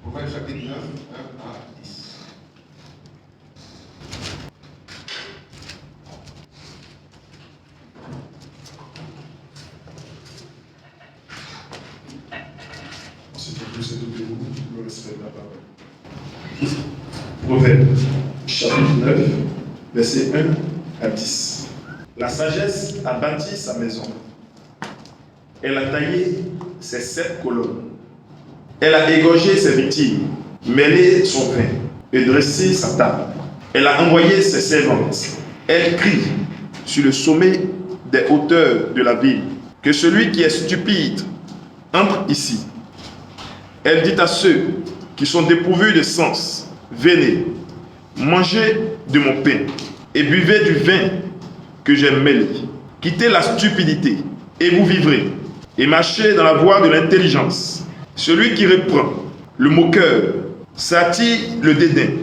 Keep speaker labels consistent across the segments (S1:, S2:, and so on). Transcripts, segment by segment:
S1: Proverbe chapitre 9, 1 à 10.
S2: S'il te plaît, c'est debout, le respect de la parole. Proverbe chapitre 9, versets 1 à 10. La sagesse a bâti sa maison. Elle a taillé ses 7 colonnes. Elle a égorgé ses victimes, mêlé son pain et dressé sa table. Elle a envoyé ses servantes. Elle crie sur le sommet des hauteurs de la ville que celui qui est stupide entre ici. Elle dit à ceux qui sont dépourvus de sens, venez, mangez de mon pain et buvez du vin que j'ai mêlé. Quittez la stupidité et vous vivrez, et marchez dans la voie de l'intelligence. Celui qui reprend le moqueur s'attire le dédain,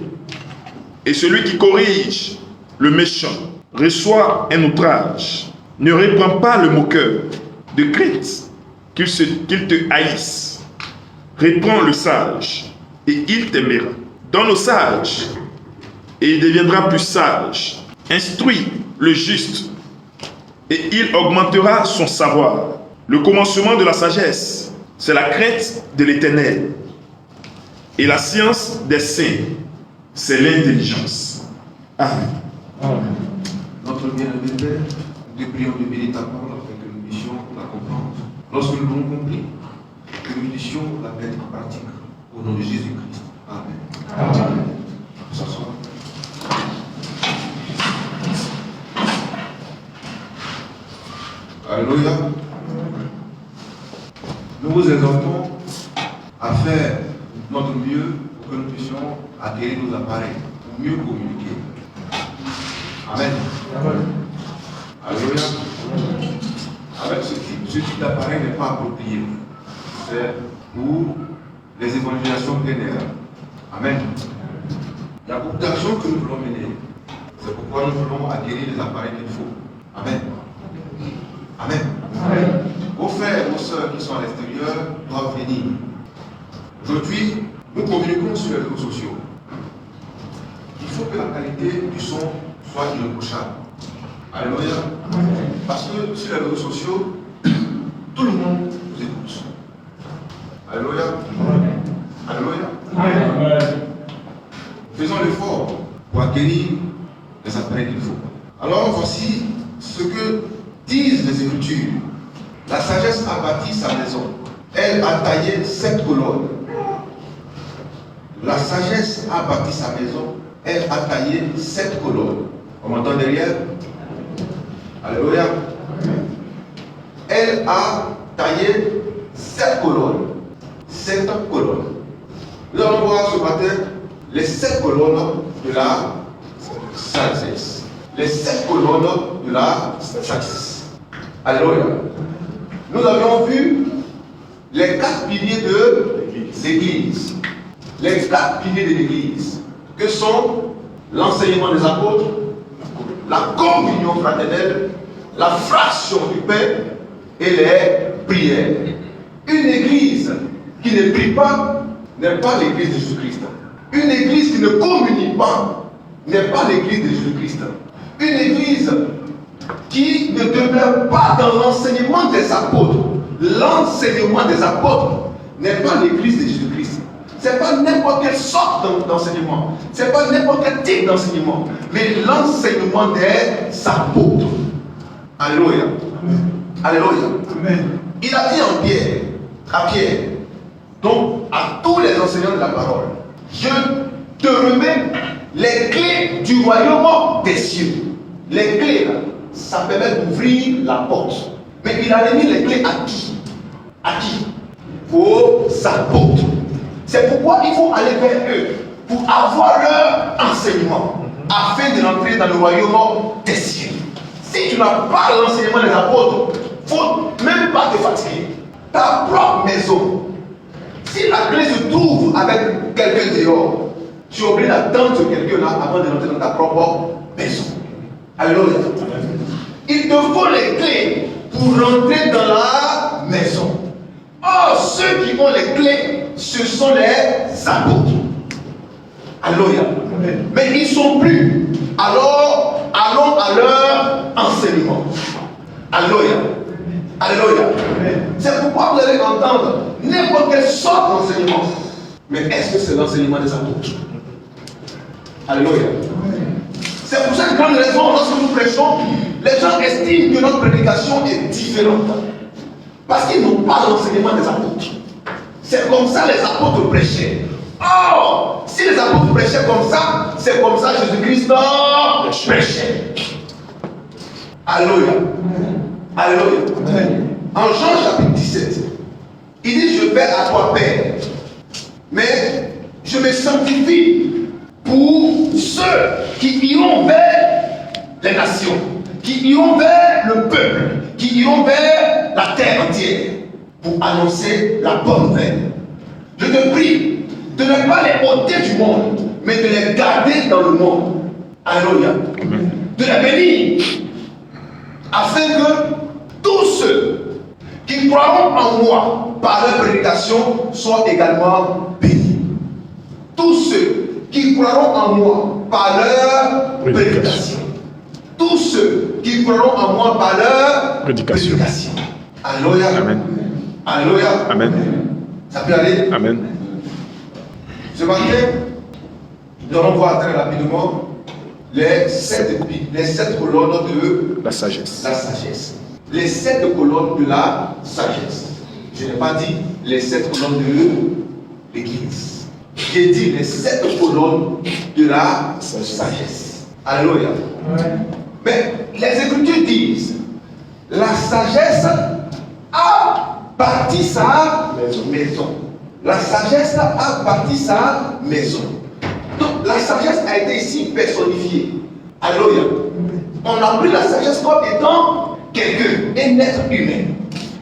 S2: et celui qui corrige le méchant reçoit un outrage. Ne reprends pas le moqueur de crainte qu'il te haïsse. Reprends le sage, et il t'aimera. Donne au sage, et il deviendra plus sage. Instruis le juste, et il augmentera son savoir. Le commencement de la sagesse, c'est la crainte de l'Éternel. Et la science des saints, c'est l'intelligence. Amen.
S1: Amen. Notre bien-aimé Père, nous te prions de bénir ta parole afin que nous puissions la comprendre. Lorsque nous l'avons compris, que nous puissions la mettre en pratique. Au nom de Jésus-Christ. Amen. Amen. S'asseoir. Alléluia. Nous vous exhortons à faire notre mieux pour que nous puissions acquérir nos appareils pour mieux communiquer. Amen. Amen. Alléluia. Avec ce type d'appareil n'est pas approprié. C'est pour les évangélisations plein air. Amen. Il y a beaucoup d'actions que nous voulons mener. C'est pourquoi nous voulons acquérir les appareils qu'il faut. Amen. Amen. Amen. Vos frères et vos sœurs qui sont à l'extérieur doivent venir. Aujourd'hui, nous communiquons sur les réseaux sociaux. Il faut que la qualité du son soit irréprochable. Alléluia. Parce que sur les réseaux sociaux, tout le monde vous écoute. Alléluia. Alléluia. Amen. Faisons l'effort pour acquérir les appareils qu'il faut. Alors voici ce que disent les Écritures. La sagesse a bâti sa maison. Elle a taillé 7 colonnes. La sagesse a bâti sa maison. Elle a taillé 7 colonnes. On m'entend derrière? Alléluia. Elle a taillé 7 colonnes. 7 colonnes. Nous allons voir ce matin les 7 colonnes de la sagesse. Les 7 colonnes de la sagesse. Alléluia. Nous avions vu les 4 piliers de l'Église. Les 4 piliers de l'Église, que sont l'enseignement des apôtres, la communion fraternelle, la fraction du pain et les prières. Une Église qui ne prie pas n'est pas l'Église de Jésus-Christ. Une Église qui ne communie pas n'est pas l'Église de Jésus-Christ. Une Église qui ne demeure pas dans l'enseignement des apôtres. L'enseignement des apôtres n'est pas l'Église de Jésus-Christ. Ce n'est pas n'importe quelle sorte d'enseignement. Ce n'est pas n'importe quel type d'enseignement. Mais l'enseignement des apôtres. Alléluia. Alléluia. Amen. Il a dit à Pierre, donc à tous les enseignants de la parole, je te remets les clés du royaume des cieux. Les clés, là, ça permet d'ouvrir la porte. Mais il a remis les clés à qui? À qui? Aux apôtres. C'est pourquoi il faut aller vers eux pour avoir leur enseignement afin de rentrer dans le royaume des cieux. Si tu n'as pas l'enseignement des apôtres, il ne faut même pas te fatiguer. Ta propre maison, si la clé se trouve avec quelqu'un dehors, tu es obligé d'attendre quelqu'un là avant de rentrer dans ta propre maison. Alléluia. Il te faut les clés pour rentrer dans la maison. Or, ceux qui ont les clés ce sont les apôtres. Alléluia. Mais ils ne sont plus. Alors, allons à leur enseignement. Alléluia. Alléluia. C'est pourquoi vous allez entendre n'importe quelle sorte d'enseignement. Mais est-ce que c'est l'enseignement des apôtres? Alléluia. C'est pour cette grande raison, lorsque nous prêchons, les gens estiment que notre prédication est différente. Parce qu'ils n'ont pas l'enseignement des apôtres. C'est comme ça les apôtres prêchaient. Or, si les apôtres prêchaient comme ça, c'est comme ça Jésus-Christ prêchait. Alléluia. Alléluia. En Jean chapitre 17, il dit: je vais à toi, Père, mais je me sanctifie pour ceux qui iront vers les nations, qui iront vers le peuple, qui iront vers la terre entière pour annoncer la bonne nouvelle. Je te prie de ne pas les ôter du monde, mais de les garder dans le monde. Alléluia. De les bénir, afin que tous ceux qui croiront en moi par leur prédication soient également bénis. Tous ceux qui croiront en moi par leur prédication. Tous ceux qui croiront en moi par leur prédication. Alléluia.
S2: Amen.
S1: Alléluia.
S2: Amen.
S1: Ça peut aller?
S2: Amen.
S1: Ce matin, nous allons voir très rapidement les sept colonnes de
S2: La sagesse.
S1: la sagesse. Les 7 colonnes de la sagesse. Je n'ai pas dit les 7 colonnes de l'Église. J'ai dit les 7 colonnes de la sagesse. Alléluia. Mais les Écritures disent: la sagesse a bâti sa maison. La sagesse a bâti sa maison. Donc la sagesse a été ici personnifiée. Alléluia. On a pris la sagesse comme étant quelqu'un, un être humain.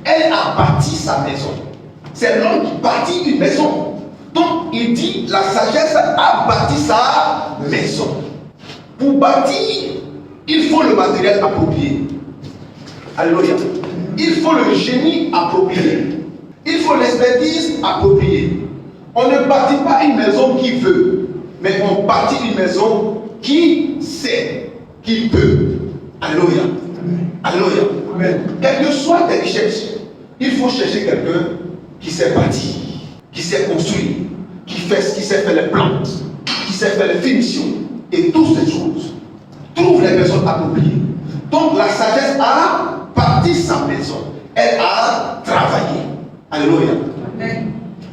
S1: Elle a bâti sa maison. C'est l'homme qui bâtit une maison. Donc il dit: la sagesse a bâti sa maison. Pour bâtir, il faut le matériel approprié. Alléluia. Il faut le génie approprié. Il faut l'expertise appropriée. On ne bâtit pas une maison qui veut, mais on bâtit une maison qui sait, qui peut. Alléluia. Alléluia. Quelles que soient tes recherches, il faut chercher quelqu'un qui sait bâtir, qui sait construire, qui sait faire les plantes, qui sait faire les finitions et toutes ces choses. Trouve les personnes appropriées. Donc la sagesse a bâti sa maison. Elle a travaillé. Alléluia.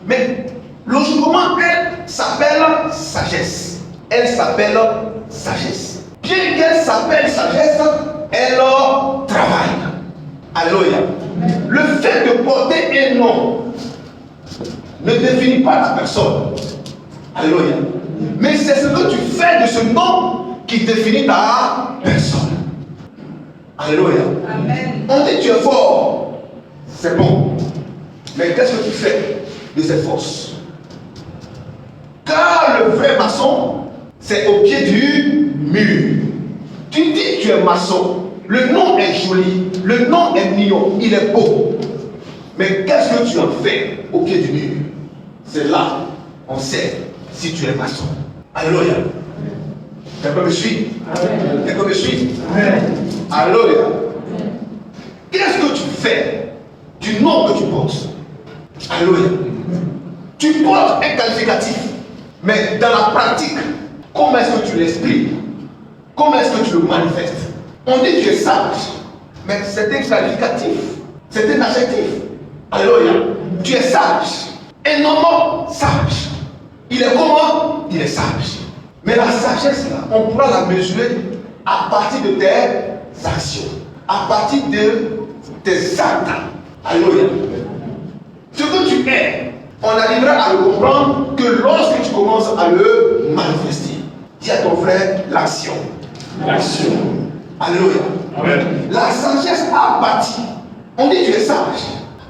S1: Mais logiquement, elle s'appelle sagesse. Elle s'appelle sagesse. Bien qu'elle s'appelle sagesse, elle travaille. Alléluia. Le fait de porter un nom ne définit pas la personne. Alléluia. Mais c'est ce que tu fais de ce nom qui définit ta personne. Alléluia. Amen. On dit: tu es fort. C'est bon. Mais qu'est-ce que tu fais de cette force? Car le vrai maçon, c'est au pied du mur. Tu dis que tu es maçon. Le nom est joli. Le nom est mignon. Il est beau. Mais qu'est-ce que tu en fais au pied du mur? C'est là on sait si tu es maçon. Alléluia. Quelqu'un me suit? Quelqu'un me suit? Alléluia. Qu'est-ce que tu fais du nom que tu portes? Alléluia. Tu portes un qualificatif, mais dans la pratique, comment est-ce que tu l'expliques? Comment est-ce que tu le manifestes? On dit que tu es sage, mais c'est un qualificatif, c'est un adjectif. Alléluia. Tu es sage. Un homme sage. Il est comment? Il est sage. Mais la sagesse, là, on pourra la mesurer à partir de tes actions, à partir de tes actes. Alléluia. Ce que tu es, on arrivera à le comprendre que lorsque tu commences à le manifester. Dis à ton frère: l'action. L'action. Alléluia. Amen. La sagesse a bâti. On dit: tu es sage.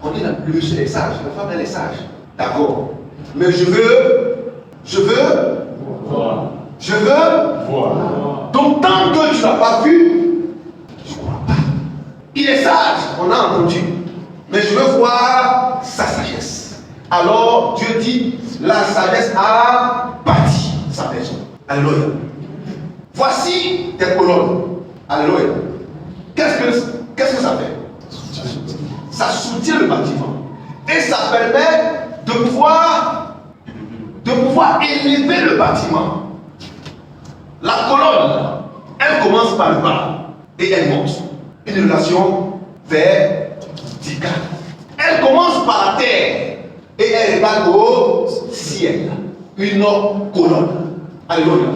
S1: On dit: le monsieur est sage, la femme elle est sage. D'accord. Mais je veux voir. Donc tant que tu n'as pas vu, je ne crois pas. Il est sage, on a entendu. Mais je veux voir sa sagesse. Alors Dieu Dieu dit, la sagesse a bâti sa maison. Alléluia. Voici des colonnes. Alléluia. Qu'est-ce que ça fait? Ça soutient le bâtiment. Et ça permet de pouvoir élever le bâtiment. La colonne, elle commence par le bas et elle monte. Une relation verticale. Elle commence par la terre et elle regarde au ciel. Une colonne. Alléluia.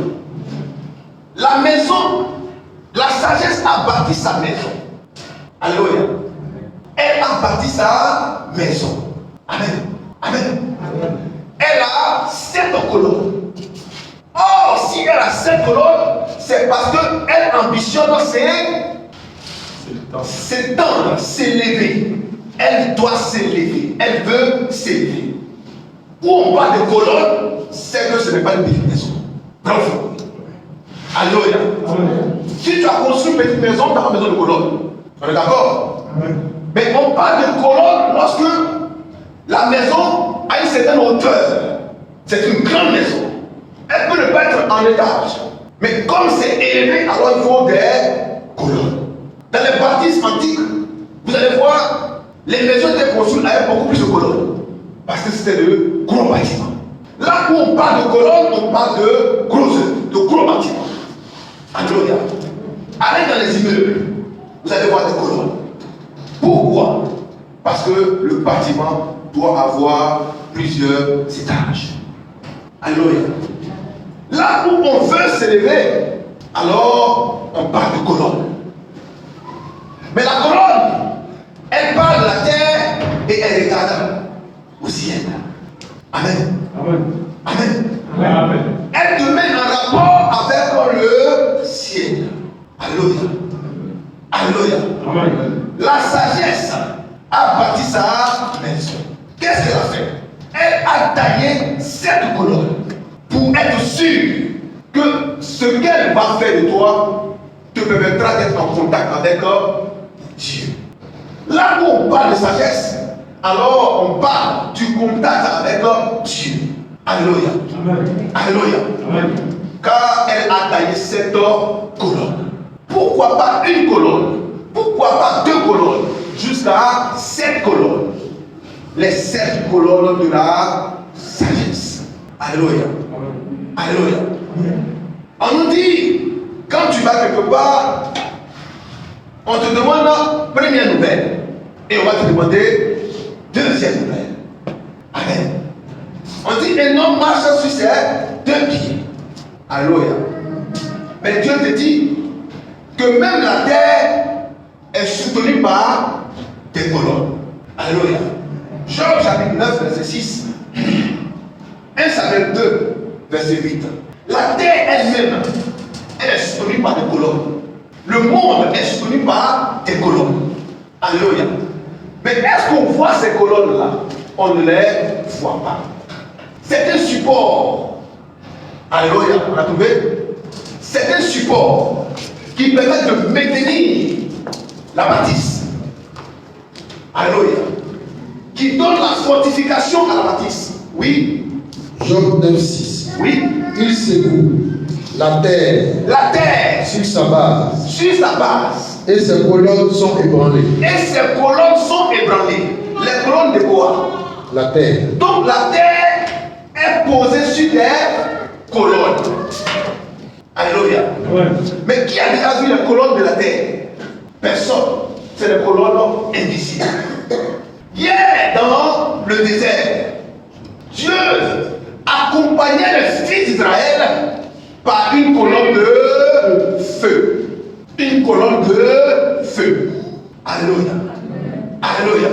S1: La maison, la sagesse a bâti sa maison. Alléluia. Elle a bâti sa maison. Amen. Amen. Elle a 7 colonnes. Or, si elle a 7 colonnes, c'est parce qu'elle ambitionne s'étendre, s'élever. Elle doit s'élever. Elle veut s'élever. Où on parle de colonnes, c'est que ce n'est pas une petite maison. Bravo. Alléluia. Si tu as construit une petite maison, tu n'as pas besoin de colonnes. On est d'accord? Mais on parle de colonnes lorsque la maison a une certaine hauteur. C'est une grande maison. Elle peut ne pas être en étage. Mais comme c'est élevé, alors il faut des colonnes. Dans les bâtisses antiques, vous allez voir, les maisons étaient construites avec beaucoup plus de colonnes. Parce que c'était de gros bâtiments. Là où on parle de colonnes, on parle de gros bâtiments. Alléluia. Allez dans les immeubles, vous allez voir des colonnes. Pourquoi? Parce que le bâtiment doit avoir plusieurs étages. Alléluia. Là où on veut s'élever, alors on parle de colonne. Mais la colonne, elle parle de la terre et elle regarde au ciel. Amen. Amen. Amen. Amen. Elle te met en rapport avec le ciel. Alléluia. Alléluia. Amen. La sagesse a bâti sa maison. Qu'est-ce qu'elle a fait? Elle a taillé 7 colonnes pour être sûre que ce qu'elle va faire de toi te permettra d'être en contact avec Dieu. Là où on parle de sagesse, alors on parle du contact avec Dieu. Alléluia. Alléluia. Car elle a taillé 7 colonnes. Pourquoi pas une colonne? Pourquoi pas 2 colonnes? Jusqu'à 7 colonnes. Les 7 colonnes de la sagesse. Alléluia. Alléluia. On nous dit, quand tu vas quelque part, on te demande première nouvelle. Et on va te demander deuxième nouvelle. Amen. On dit un homme marche sur ses 2 pieds. Alléluia. Mais Dieu te dit que même la terre est soutenue par des colonnes. Alléluia. Job chapitre 9, verset 6. 1 Samuel 2, verset 8. La terre elle-même, elle est soutenue par des colonnes. Le monde est soutenu par des colonnes. Alléluia. Mais est-ce qu'on voit ces colonnes-là? On ne les voit pas. C'est un support. Alléluia. On a trouvé? C'est un support qui permet de maintenir la bâtisse. Alléluia. Qui donne la fortification à la bâtisse. Oui.
S3: Job 9,6.
S1: Oui.
S3: Il secoue la terre sur sa base.
S1: Sur sa base.
S3: Et ses colonnes sont ébranlées.
S1: Et ses colonnes sont ébranlées. Les colonnes de quoi?
S3: La terre.
S1: Donc la terre est posée sur des colonnes. Alléluia. Ouais. Mais qui a déjà vu les colonnes de la terre? Personne. C'est les colonnes invisibles. Hier, dans le désert, Dieu accompagnait les fils d'Israël par une colonne de feu. Une colonne de feu. Alléluia. Alléluia.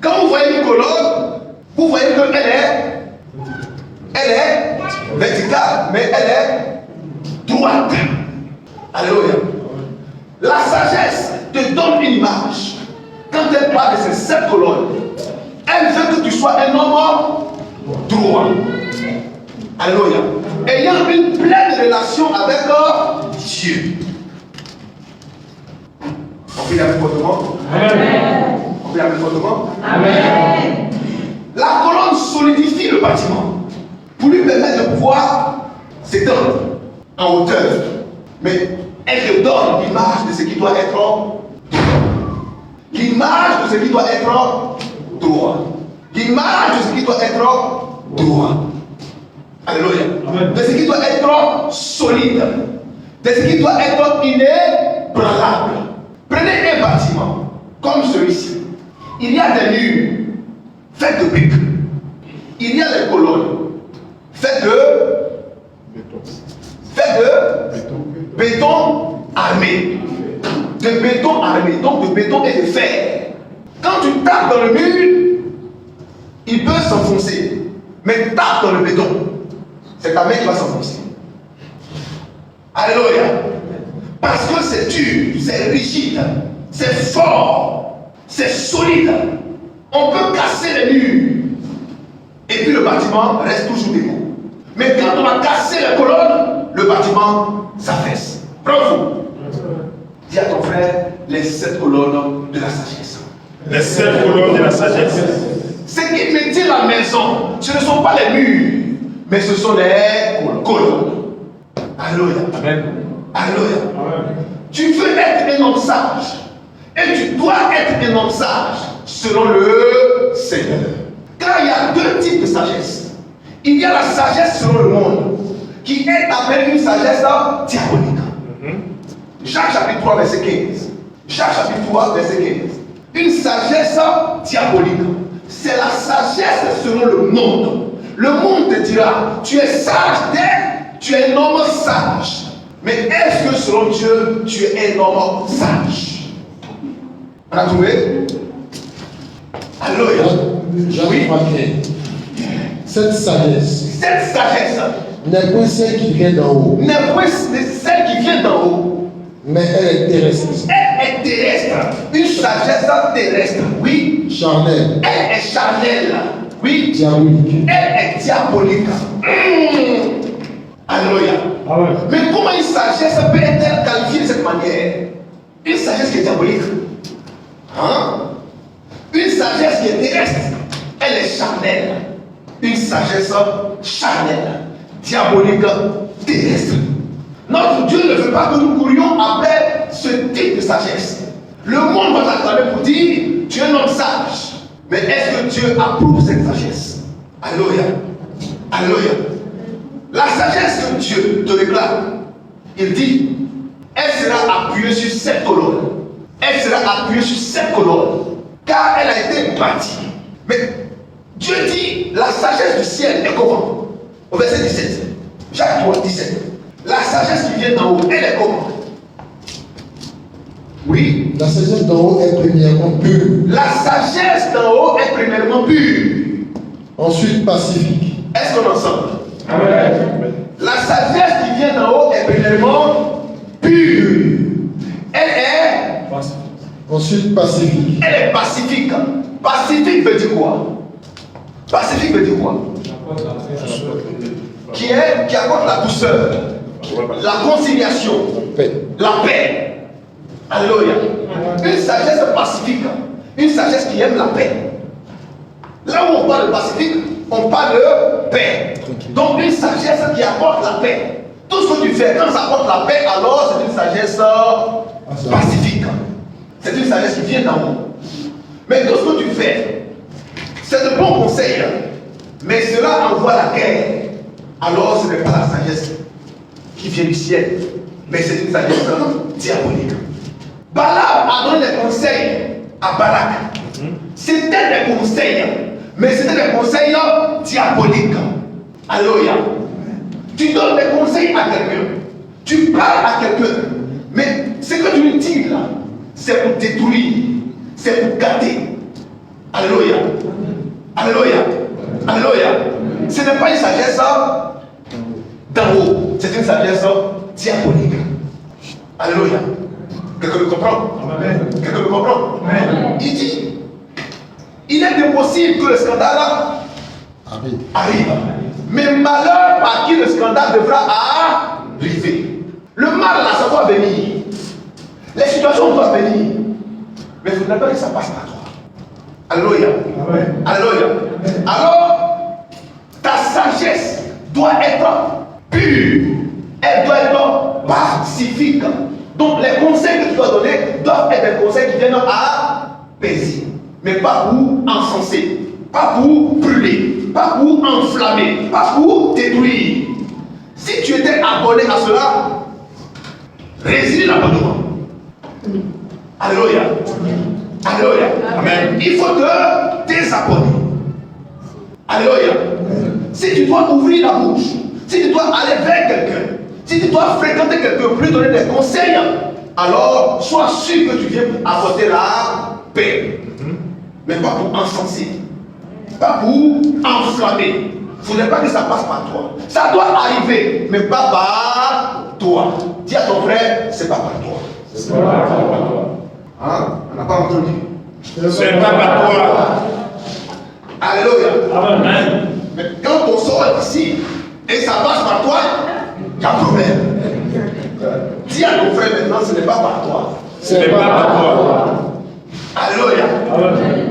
S1: Quand vous voyez une colonne, vous voyez qu'elle est verticale, mais elle est droite. Alléluia. La sagesse te donne une image. Quand elle parle de ces 7 colonnes, elle veut que tu sois un homme droit. Alléluia. Ayant une pleine relation avec Dieu. On peut y aller fortement. Amen. On peut y aller fortement. Amen. La colonne colonne solidifie le bâtiment pour lui permettre de pouvoir s'étendre en hauteur. Mais elle te donne l'image de ce qui doit être droit. L'image de ce qui doit être droit. L'image de ce qui doit être droit. Alléluia. De ce qui doit être solide. De ce qui doit être inébranlable. Prenez un bâtiment comme celui-ci. Il y a des murs faits de briques. Il y a des colonnes faites de béton armé. De béton armé, donc de béton et de fer. Quand tu tapes dans le mur, il peut s'enfoncer. Mais tape dans le béton, c'est ta main qui va s'enfoncer. Alléluia. Parce que c'est dur, c'est rigide, c'est fort, c'est solide. On peut casser les murs. Et puis le bâtiment reste toujours debout. Mais quand on va casser les colonnes, le bâtiment s'affaisse. Bravo. Dis à ton frère, les 7 colonnes de la sagesse.
S2: Les 7 colonnes de la sagesse.
S1: Ce qui maintient la maison, ce ne sont pas les murs, mais ce sont les colonnes. Alléluia.
S2: Amen.
S1: Alléluia. Tu veux être un homme sage. Et tu dois être un homme sage selon le Seigneur. Car il y a 2 types de sagesse. Il y a la sagesse selon le monde, qui est appelée une sagesse diabolique. Jacques chapitre 3, verset 15. Jacques chapitre 3, verset 15. Une sagesse diabolique. C'est la sagesse selon le monde. Le monde te dira, tu es sage dès, tu es un homme sage. Mais est-ce que selon Dieu, tu es un homme sage? On a trouvé? Alléluia.
S3: J'avais remarqué. Cette sagesse n'est pas celle qui vient d'en haut.
S1: N'est pas celle qui vient d'en haut.
S3: Mais elle est terrestre.
S1: Elle est terrestre. Une sagesse terrestre. Oui.
S3: Charnelle.
S1: Elle est charnelle. Oui.
S3: Diabolique.
S1: Elle est diabolique. Alléluia.
S2: Ah ouais.
S1: Mais comment une sagesse peut être qualifiée de cette manière? Une sagesse qui est diabolique. Hein? Une sagesse qui est terrestre. Elle est charnelle. Une sagesse charnelle. Diabolique. Terrestre. Notre Dieu ne veut pas que nous courions après ce type de sagesse. Le monde va t'acclamer pour dire, tu es un homme sage. Mais est-ce que Dieu approuve cette sagesse? Alléluia. Alléluia. La sagesse que Dieu te réclame, il dit, elle sera appuyée sur 7 colonnes. Elle sera appuyée sur 7 colonnes. Car elle a été bâtie. Mais Dieu dit, la sagesse du ciel est comment? Au verset 17. Jacques 3, 17. La sagesse qui vient d'en haut, elle est comment? Oui.
S3: La sagesse d'en haut est premièrement pure.
S1: La sagesse d'en haut est premièrement pure.
S3: Ensuite pacifique.
S1: Est-ce qu'on ensemble?
S2: Amen.
S1: La sagesse qui vient d'en haut est premièrement pure. Elle est.
S3: Ensuite pacifique.
S1: Elle est pacifique. Pacifique veut dire quoi? Pacifique veut dire quoi? Qui apporte la douceur, la conciliation, la paix. Alléluia. Une sagesse pacifique, une sagesse qui aime la paix. Là où on parle de pacifique, on parle de paix. Donc une sagesse qui apporte la paix. Tout ce que tu fais, quand ça apporte la paix, alors c'est une sagesse pacifique. C'est une sagesse qui vient d'en haut. Mais tout ce que tu fais, c'est de bons conseils, mais cela envoie la guerre. Alors ce n'est pas la sagesse qui vient du ciel, mais c'est une sagesse diabolique. Balaam a donné des conseils à Balak. C'était des conseils, mais c'était des conseils diaboliques. Alléluia. Tu donnes des conseils à quelqu'un, tu parles à quelqu'un, mais ce que tu lui dis là, c'est pour détruire, c'est pour gâter. Alléluia. Alléluia. Alléluia. Ce n'est pas une sagesse d'en haut, c'est une sagesse diabolique. Alléluia. Quelqu'un me comprend? Amen. Quelqu'un me comprend? Amen. Il dit, il est impossible que le scandale arrive. Mais malheur par qui le scandale devra arriver. Le mal là, ça doit venir. Les situations doivent venir. Mais il ne faudrait pas que ça passe par toi. Alléluia. Alléluia. Alors, ta sagesse doit être pure. Elle doit être pacifique. Donc, les conseils que tu dois donner doivent être des conseils qui viennent apaiser. Mais pas pour encenser, pas pour brûler, pas pour enflammer, pas pour détruire. Si tu étais abonné à cela, réside l'abonnement. Alléluia. Alléluia. Amen. Il faut te désabonner. Alléluia. Si tu dois ouvrir la bouche, si tu dois aller vers quelqu'un, si tu dois fréquenter quelqu'un pour lui donner des conseils, alors sois sûr que tu viens pour apporter la paix. Mais pas pour encenser, pas pour enflammer. Il ne faudrait pas que ça passe par toi. Ça doit arriver, mais pas par toi. Dis à ton frère, c'est pas par toi.
S2: C'est pas par toi.
S1: Hein? On n'a pas entendu.
S2: C'est pas par toi.
S1: Alléluia.
S2: Amen.
S1: Mais quand on sort d'ici et ça passe par toi, il y a un problème. Dis à ton frère maintenant, ce n'est pas par toi.
S2: Ce n'est pas par toi.
S1: Alléluia.
S2: Amen.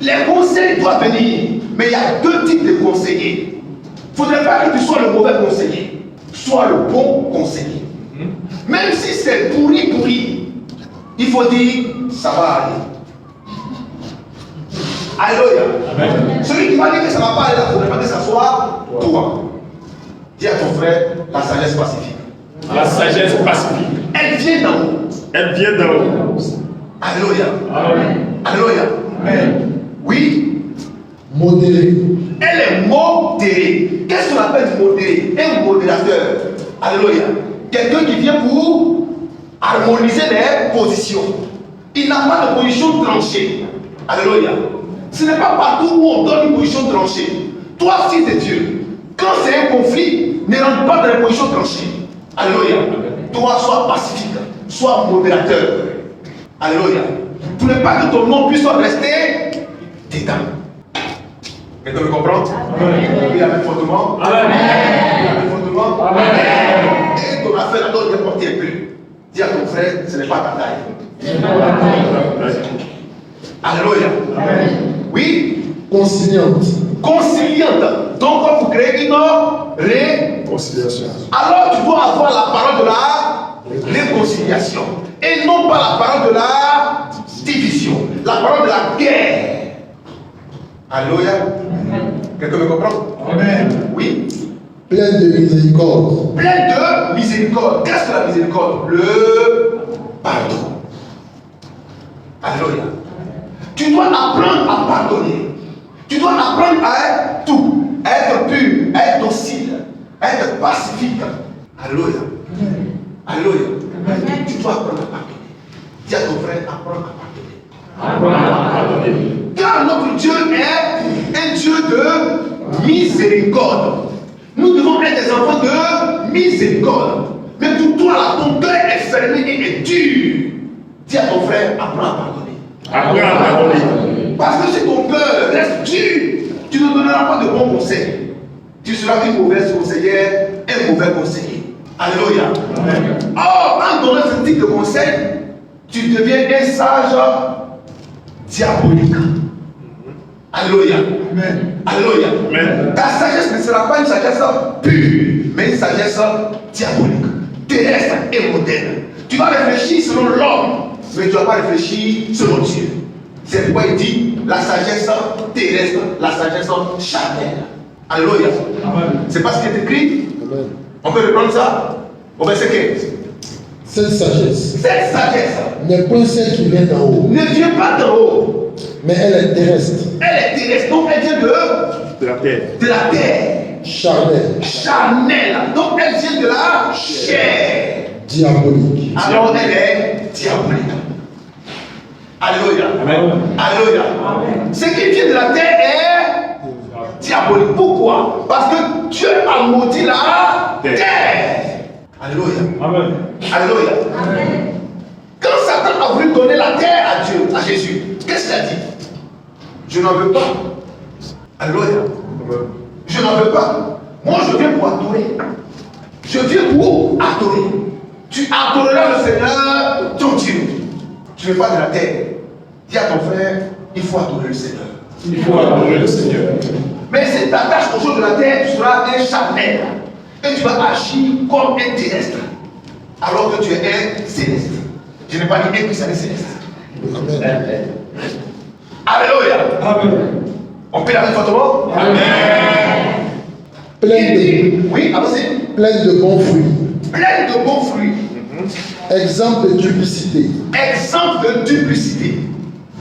S1: Les conseils doivent venir, mais il y a deux types de conseillers. Il ne faudrait pas que tu sois le mauvais conseiller. Sois le bon conseiller. Même si c'est pourri, il faut dire, ça va aller. Alléluia. Amen. Celui qui va dire que ça ne va pas aller, il ne faudrait pas que ça soit toi. Dis à ton frère, la sagesse pacifique.
S2: La sagesse pacifique.
S1: Elle vient d'en haut.
S2: Elle vient d'en haut.
S1: Alléluia.
S2: Amen.
S1: Alléluia. Amen. Oui.
S3: Modéré.
S1: Elle est modérée. Qu'est-ce qu'on appelle modéré? Un modérateur. Alléluia. Quelqu'un qui vient pour harmoniser les positions. Il n'a pas de position tranchée. Alléluia. Ce n'est pas partout où on donne une position tranchée. Toi, fils de Dieu, quand c'est un conflit, ne rentre pas dans les positions tranchées. Alléluia. Toi, sois pacifique, sois modérateur. Alléluia. Pour ne pas que ton nom puisse rester dedans. Quelqu'un me comprend? Oui, avec fortement.
S2: Amen.
S1: Avec fortement.
S2: Amen.
S1: Et ton affaire là, doit porter un peu. Dis à ton frère, ce n'est pas ta taille. Alléluia.
S2: Amen.
S1: Oui.
S3: Conciliante.
S1: Conciliante. Donc, quand vous créez une
S2: Conciliation.
S1: alors tu dois avoir la parole de la réconciliation. Et non pas la parole de la division. La parole de la guerre. Alléluia. Quelqu'un me comprend?
S2: Amen.
S1: Oui.
S3: Pleine de miséricorde.
S1: Plein de miséricorde. Qu'est-ce que la miséricorde? Le pardon. Alléluia. Tu dois apprendre à pardonner. Tu dois apprendre à être tout. À être pur, à être docile, à être pacifique. Alléluia. Alléluia. Tu dois apprendre à pardonner. Dis à ton frère, apprends à pardonner. Car notre Dieu est un Dieu de miséricorde. Nous devons être des enfants de miséricorde. Mais pour toi, là, ton cœur est fermé et est dur. Dis à ton frère, apprends à pardonner.
S2: Apprends à pardonner.
S1: Parce que si ton cœur reste dur, tu ne donneras pas de bons conseils. Tu seras une mauvaise conseillère, un mauvais conseiller. Alléluia. Amen. Or, en donnant ce type de conseil, tu deviens un sage diabolique. Alléluia. Amen. Alléluia. Amen. Ta sagesse ne sera pas une sagesse pure, mais une sagesse diabolique, terrestre et moderne. Tu vas réfléchir selon l'homme, mais tu ne vas pas réfléchir selon Dieu. C'est pourquoi il dit la sagesse terrestre, la sagesse charnelle. Alléluia. C'est pas ce qui est écrit.
S3: Amen.
S1: On peut reprendre ça au verset 15.
S3: Cette sagesse
S1: Cette sagesse
S3: n'est point celle qui vient d'en haut,
S1: ne vient pas d'en haut.
S3: mais elle est terrestre,
S1: Elle est terrestre, donc elle vient de
S2: la terre.
S3: charnelle,
S1: charnelle. Donc elle vient de la chair.
S3: diabolique.
S1: Alors elle est diabolique. Alléluia.
S2: Amen.
S1: Alléluia. Ce qui vient de la terre est diabolique. Pourquoi? Parce que Dieu a maudit la terre. Alléluia.
S2: Amen.
S1: Alléluia. Amen. Quand Satan a voulu donner la terre à Dieu, à Jésus, qu'est-ce qu'il a dit? Je n'en veux pas. Alléluia. Je n'en veux pas. Moi, je viens pour adorer. Je viens pour adorer. Tu adoreras le Seigneur, ton Dieu. Tu ne veux pas de la terre. Dis à ton frère, il faut adorer le Seigneur.
S2: Il faut adorer le Seigneur.
S1: Mais c'est ta tâche au jour de la terre, tu seras un charnel. Et tu vas agir comme un terrestre. Alors que tu es un céleste. Je n'ai pas dit un spécialiste céleste.
S3: Amen.
S1: Alléluia.
S2: Amen.
S1: On peut la mettre fortement?
S2: Amen.
S1: Oui, avancez.
S3: Plein de bons fruits.
S1: Plein de bons fruits.
S3: Exemple de duplicité.
S1: Exemple de duplicité.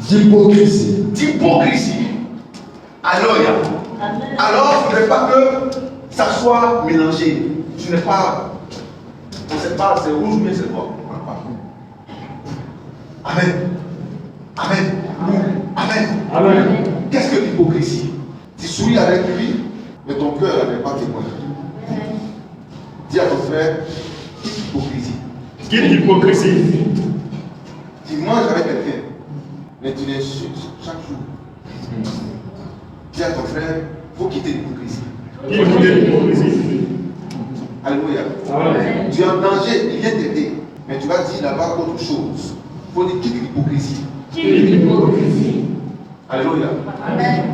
S3: D'hypocrisie.
S1: D'hypocrisie. Alléluia. Alors, il ne faudrait pas que ça soit mélangé. Tu n'es pas. On ne sait pas, c'est rouge mais c'est quoi. Amen. Amen. Amen.
S2: Amen.
S1: Qu'est-ce que l'hypocrisie? Tu souris avec lui, mais ton cœur n'est pas témoin. Dis à ton frère, hypocrisie.
S2: Quelle hypocrisie?
S1: Tu manges avec quelqu'un, mais tu l'insultes chaque jour. Dis à ton frère, il faut quitter l'hypocrisie.
S2: Il faut quitter l'hypocrisie.
S1: Alléluia.
S2: Amen.
S1: Tu es en danger, il vient t'aider, mais tu vas dire là-bas autre chose. Il faut dire quitte l'hypocrisie. Alléluia.
S4: Amen.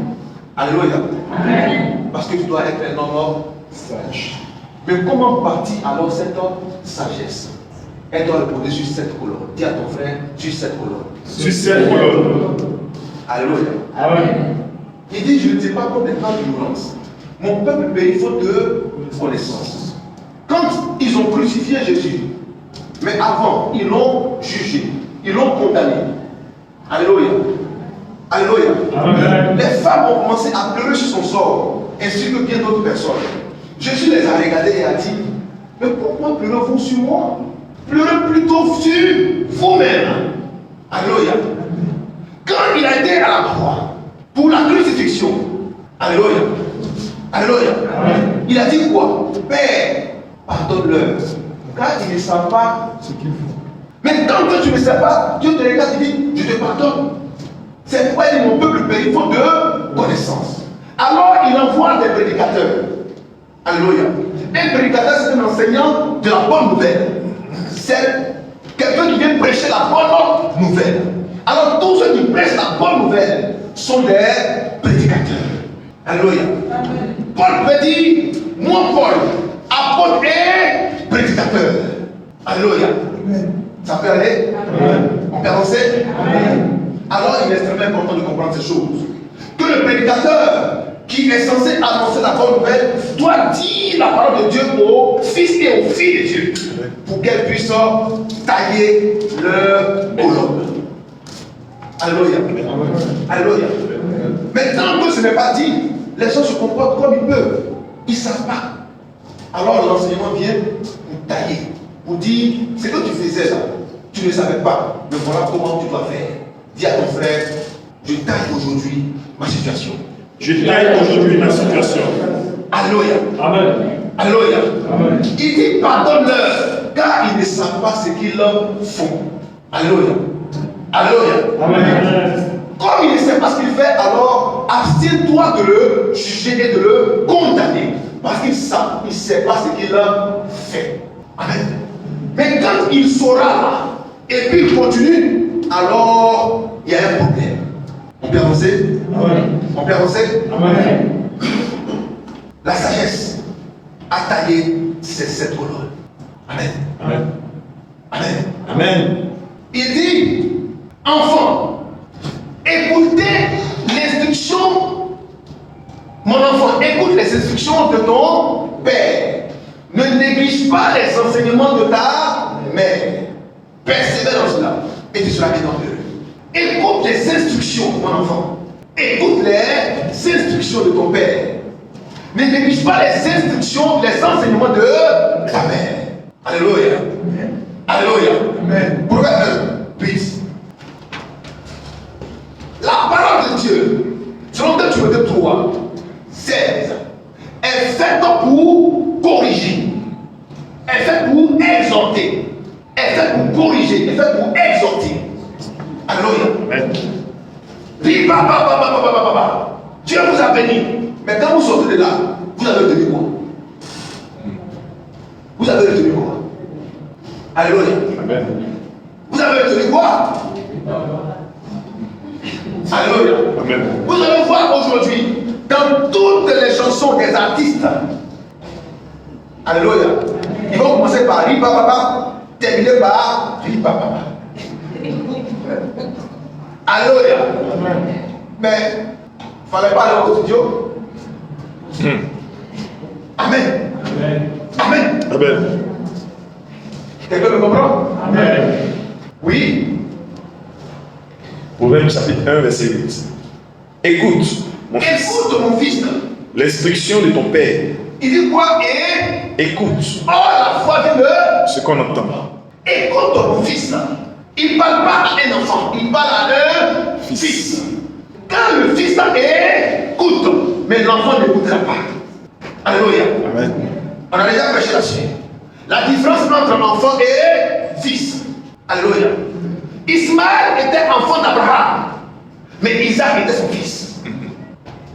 S1: Alléluia.
S4: Amen.
S1: Parce que tu dois être un homme
S2: Sage.
S1: Mais comment bâtir alors cette sagesse? Elle doit reposer sur cette colonne. Dis à ton frère, sur cette colonne.
S2: Sur cette colonne.
S1: Alléluia.
S2: Amen.
S1: Il dit, je ne sais pas comme des temps d'ignorance. Mon peuple périt faute de connaissance. Quand ils ont crucifié Jésus, mais avant, ils l'ont jugé, ils l'ont condamné. Alléluia. Alléluia.
S2: Amen.
S1: Les femmes ont commencé à pleurer sur son sort, ainsi que bien d'autres personnes. Jésus les a regardés et a dit, mais pourquoi pleurez-vous sur moi? Pleurez plutôt sur vous-même. Alléluia. Quand il a été à la croix pour la crucifixion, alléluia. Alléluia. Il a dit quoi? Père, pardonne-leur, car ils ne savent pas ce qu'ils font. Mais tant que tu ne sais pas, Dieu te regarde et dit, je te pardonne. C'est pourquoi il dit, mon peuple périt faute de connaissance. Alors il envoie des prédicateurs. Alléluia. Un prédicateur, c'est un enseignant de la bonne nouvelle. C'est quelqu'un qui vient prêcher la bonne nouvelle. Alors tous ceux qui prêchent la bonne nouvelle sont des prédicateurs. Alléluia. Paul peut dire, moi Paul, apôtre et prédicateur. Alléluia. Ça peut aller?
S2: Amen.
S1: On peut avancer?
S2: Amen.
S1: Alors il est extrêmement important de comprendre ces choses. Que le prédicateur qui est censé annoncer la bonne nouvelle doit dire la parole de Dieu aux fils et aux filles de Dieu pour qu'elles puissent tailler leur colonne. Alléluia. Alléluia. Mais tant que ce n'est pas dit, les gens se comportent comme ils peuvent. Ils ne savent pas. Alors l'enseignement vient pour tailler, pour dire ce que tu faisais là, tu ne savais pas, mais voilà comment tu dois faire. Dis à ton frère, je taille aujourd'hui ma situation.
S2: Je taille aujourd'hui ma situation.
S1: Alléluia.
S2: Amen.
S1: Alléluia.
S2: Amen.
S1: Il dit pardonne-leur, car ils ne savent pas ce qu'ils font. Alléluia. Alléluia.
S2: Amen.
S1: Comme il ne sait pas ce qu'il fait, alors abstiens-toi de le juger et de le condamner. Parce qu'il ne sait pas ce qu'il fait. Amen. Mais quand il saura et puis il continue, alors il y a un problème. On peut avancer?
S2: Amen.
S1: On peut avancer?
S2: Amen.
S1: La sagesse a taillé cette colonne. Amen.
S2: Amen.
S1: Amen.
S2: Amen.
S1: Il dit, enfant, écoutez l'instruction, mon enfant, écoute les instructions de ton père. Ne néglige pas les enseignements de ta mère. Persévère dans cela et tu seras bien heureux. Écoute les instructions, mon enfant. Écoute les instructions de ton père. Ne néglige pas les instructions, les enseignements de ta mère. Alléluia. Alléluia. Amen. Proverbe 8. La parole de Dieu, selon 2 Timothée 3, 16, est faite pour corriger, est faite pour exhorter, est faite pour corriger, est faite pour exhorter. Alléluia.
S2: Amen.
S1: Puis, Dieu vous a béni. Mais quand vous sortez de là, vous avez retenu quoi? Vous avez retenu quoi? Alléluia.
S2: Amen.
S1: Vous avez retenu quoi? Alléluia.
S2: Amen.
S1: Vous allez voir aujourd'hui, dans toutes les chansons des artistes, Alléluia, ils vont commencer par Ripa Papa, terminer par Ripa Papa. Alléluia. Mais il ne fallait pas aller au studio. Amen. Amen.
S2: Amen.
S1: Quelqu'un me comprend?
S2: Amen.
S1: Oui.
S2: Proverbe chapitre 1, verset 8. Écoute, mon fils,
S1: Écoute mon fils.
S2: l'instruction de ton père.
S1: Il dit quoi? Et
S2: Écoute
S1: oh, la foi vient de.
S2: ce qu'on entend.
S1: Écoute mon fils. Il ne parle pas à un enfant, il parle à un fils. Quand le fils écoute, mais l'enfant n'écoutera pas. Alléluia.
S2: Amen.
S1: On a déjà prêché là-dessus. La différence entre un enfant et fils. Alléluia. Ismaël était enfant d'Abraham, mais Isaac était son fils.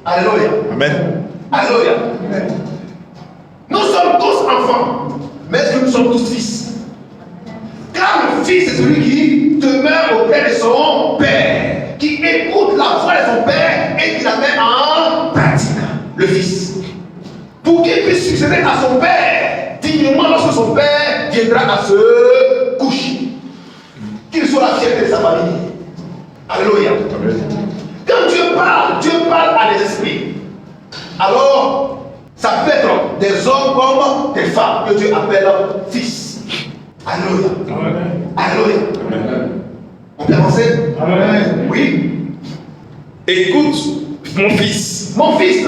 S1: Alléluia.
S2: Amen.
S1: Alléluia. Nous sommes tous enfants, mais est-ce que nous sommes tous fils? Car le fils est celui qui demeure auprès de son père, qui écoute la voix de son père et qui la met en pratique. Le fils. Pour qu'il puisse succéder à son père dignement lorsque son père viendra à se coucher. Qu'il soit la fierté de sa famille. Alléluia.
S2: Amen.
S1: Quand Dieu parle à des esprits. Alors, ça peut être des hommes comme des femmes que Dieu appelle fils. Alléluia. Alléluia. On peut avancer?
S3: Amen.
S1: Oui.
S2: Écoute, mon fils,
S1: Mon fils,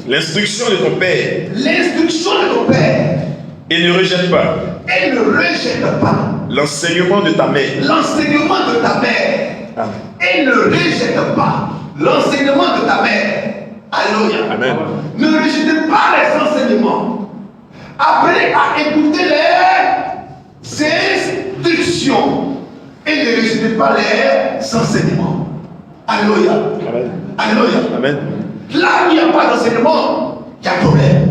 S2: l'instruction de ton père
S1: l'instruction de ton père,
S2: et ne rejette pas
S1: elle ne rejette pas
S2: l'enseignement de ta mère.
S1: l'enseignement de ta mère.
S2: Amen.
S1: Elle ne rejette pas l'enseignement de ta mère. Alléluia.
S2: Amen.
S1: Ne rejetez pas les enseignements. Apprenez à écouter les instructions et ne rejetez pas les enseignements. Alléluia.
S2: Amen.
S1: Alléluia.
S2: Amen.
S1: Là où il n'y a pas d'enseignement, il y a problème.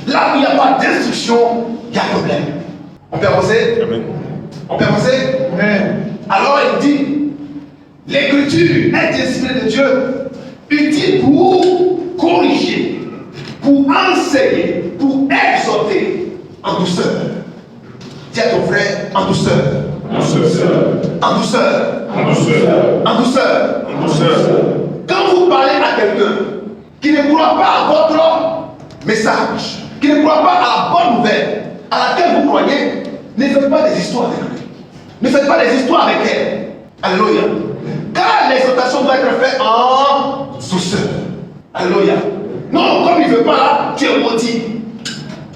S1: Là où il n'y a pas d'instruction, il y a problème. On peut avancer?
S2: Amen.
S1: On peut avancer? Alors il dit, l'écriture est inspirée de Dieu, utile pour corriger, pour enseigner, pour exhorter en douceur. Dis à ton frère, en douceur.
S2: En douceur.
S1: En douceur.
S2: En douceur.
S1: En douceur.
S2: En douceur.
S1: Quand vous parlez à quelqu'un qui ne croit pas à votre message, qui ne croit pas à la bonne nouvelle à laquelle vous croyez, ne faites pas des histoires avec elle. Ne faites pas des histoires avec elle. Alléluia. Car l'exhortation doit être faite en douceur. Alléluia. Non, comme il ne veut pas là, tu es maudit.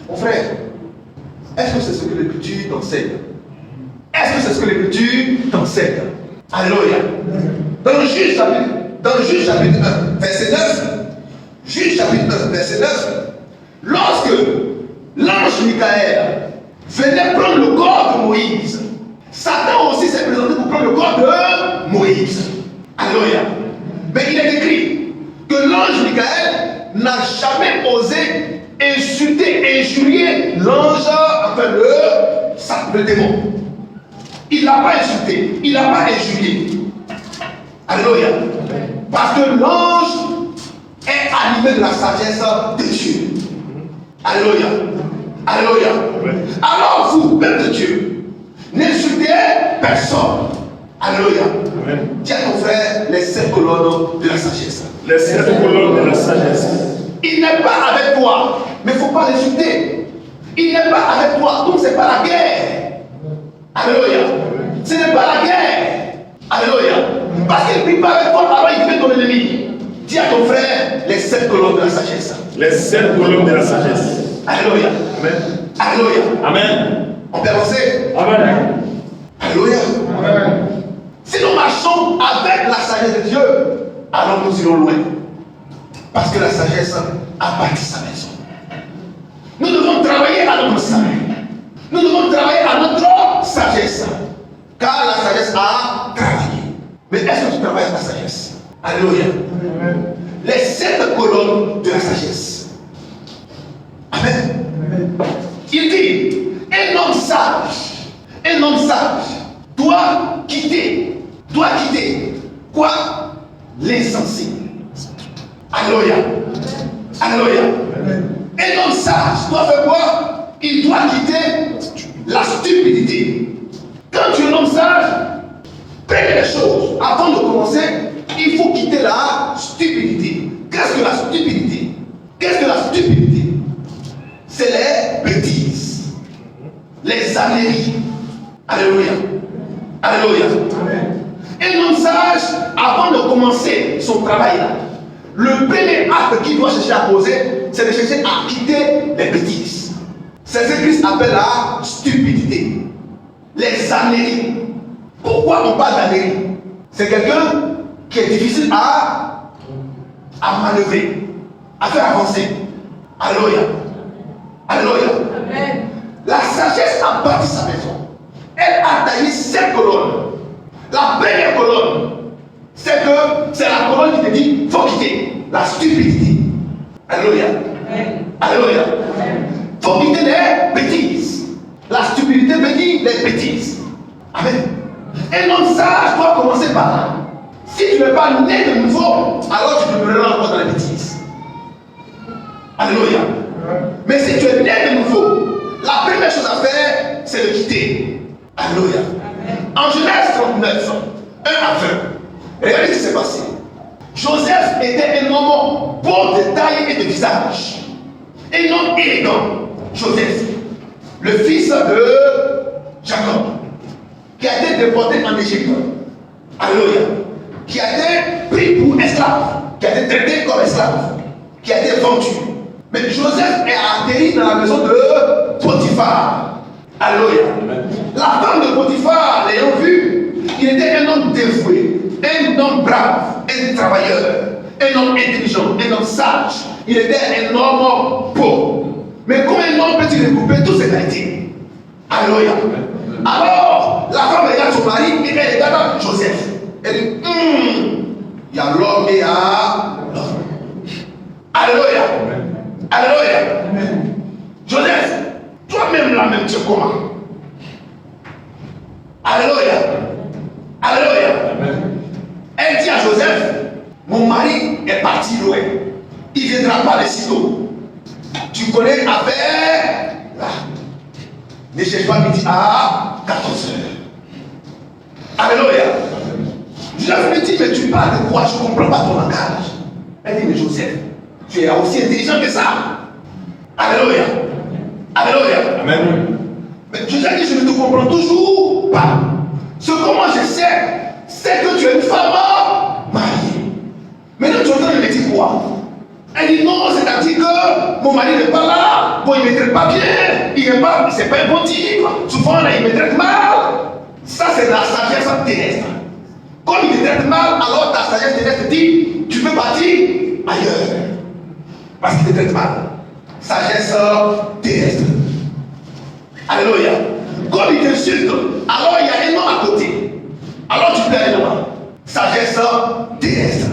S1: Mon frère, est-ce que c'est ce que l'Écriture t'enseigne? Est-ce que c'est ce que l'Écriture t'enseigne? Alléluia. Dans Juge chapitre 1, verset 9, Juge chapitre 1, verset 9, lorsque l'ange Michael venait prendre le corps de Moïse, Satan aussi s'est présenté pour prendre le corps de Moïse. Alléluia. Mais il est écrit que l'ange Michael n'a jamais osé insulter, injurier l'ange, enfin le démon. Il ne l'a pas insulté, il ne l'a pas injurié. Alléluia. Parce que l'ange est animé de la sagesse de Dieu. Alléluia. Alléluia. Alors vous, peuple de Dieu, n'insultez personne. Alléluia. Dis à ton frère les 7 colonnes de la sagesse.
S2: Les 7 colonnes de la sagesse.
S1: Il n'est pas avec toi, mais il ne faut pas l'insulter. Il n'est pas avec toi, donc ce n'est pas la guerre. Alléluia. Ce n'est pas la guerre. Alléluia. Parce qu'il ne prie pas avec toi, alors il fait ton ennemi. Dis à ton frère les 7 colonnes de la sagesse.
S2: Les 7 colonnes de la sagesse.
S1: Alléluia.
S2: Amen.
S1: Alléluia.
S2: Amen.
S1: On peut avancer.
S2: Amen.
S1: Alléluia.
S3: Amen.
S1: Si nous marchons avec la sagesse de Dieu, alors nous irons loin. Parce que la sagesse a bâti sa maison. Nous devons travailler à notre salut. Nous devons travailler à notre sagesse. Car la sagesse a travaillé. Mais est-ce que tu travailles à ta sagesse? Alléluia. Les 7 colonnes de la sagesse. Amen. Il dit, un homme sage doit quitter quoi? l'insensé. Alléluia. Alléluia. Un homme sage doit faire quoi? Il doit quitter la stupidité. Quand tu es un homme sage, première chose, avant de commencer, il faut quitter la stupidité. Qu'est-ce que la stupidité? Qu'est-ce que la stupidité? C'est les bêtises, les âneries. Alléluia. Alléluia. Un homme sage, avant de commencer son travail là, le premier acte qu'il doit chercher à poser, c'est de chercher à quitter les bêtises. C'est ce que Christ appelle la stupidité. Les âneries. Pourquoi on parle d'âneries? C'est quelqu'un qui est difficile à manœuvrer, à faire avancer. Alléluia. Alléluia. Amen. La sagesse a bâti sa maison. Elle a taillé 7 colonnes. La première colonne, c'est la colonne qui te dit il faut quitter la stupidité. Alléluia. Alléluia. Il faut quitter les bêtises. La stupidité veut dire les bêtises. Amen. Un homme sage doit commencer par là. Si tu n'es pas né de nouveau, alors tu demeureras encore dans les bêtises. Alléluia. Mais si tu es né de nouveau, la première chose à faire, c'est de quitter. Alléluia. En Genèse 39, 1 à 20, regardez ce qui s'est passé. Joseph était un homme beau de taille et de visage. Un homme élégant. Joseph, le fils de Jacob, qui a été déporté en Égypte. Alléluia. Qui a été pris pour esclave, qui a été traité comme esclave, qui a été vendu. Mais Joseph est atterri dans la maison de Potiphar. Alléluia. La femme de Potiphar, l'ayant vu, il était un homme dévoué, un homme brave, un travailleur, un homme intelligent, un homme sage. Il était un homme beau. Mais comment un homme peut-il regrouper toutes ces qualités? Alléluia. Alors, la femme regarde son mari et elle regarde Joseph. Elle dit, il y a l'homme et il y a l'homme. Alléluia. Alléluia. Joseph, toi-même là même, tu es comment? Alléluia. Alléluia. Elle dit à Joseph, mon mari est parti loin. Il ne viendra pas de sitôt. Tu connais avec là. Ne cherche pas midi à 14h. Alléluia. Joseph me dit, mais tu parles de quoi? Je ne comprends pas ton langage. Elle dit, mais Joseph, tu es aussi intelligent que ça. Alléluia. Alléluia. Amen. Mais Joseph dit, je ne te comprends toujours pas. Ce que moi je sais, c'est que tu es une femme mariée. Maintenant tu es en train de me dire quoi? Elle dit non, c'est-à-dire que mon mari n'est pas là. Bon, il ne me traite pas bien. Il n'est pas, c'est pas un bon type. Souvent là, il me traite mal. Ça, c'est la sagesse terrestre. Comme il te traite mal, alors ta sagesse terrestre dit, tu peux partir ailleurs. Parce qu'il te traite mal. Sagesse terrestre. Alléluia. Comme il t'insulte, alors il y a un homme à côté. Alors tu peux aller là-bas. Sagesse terrestre.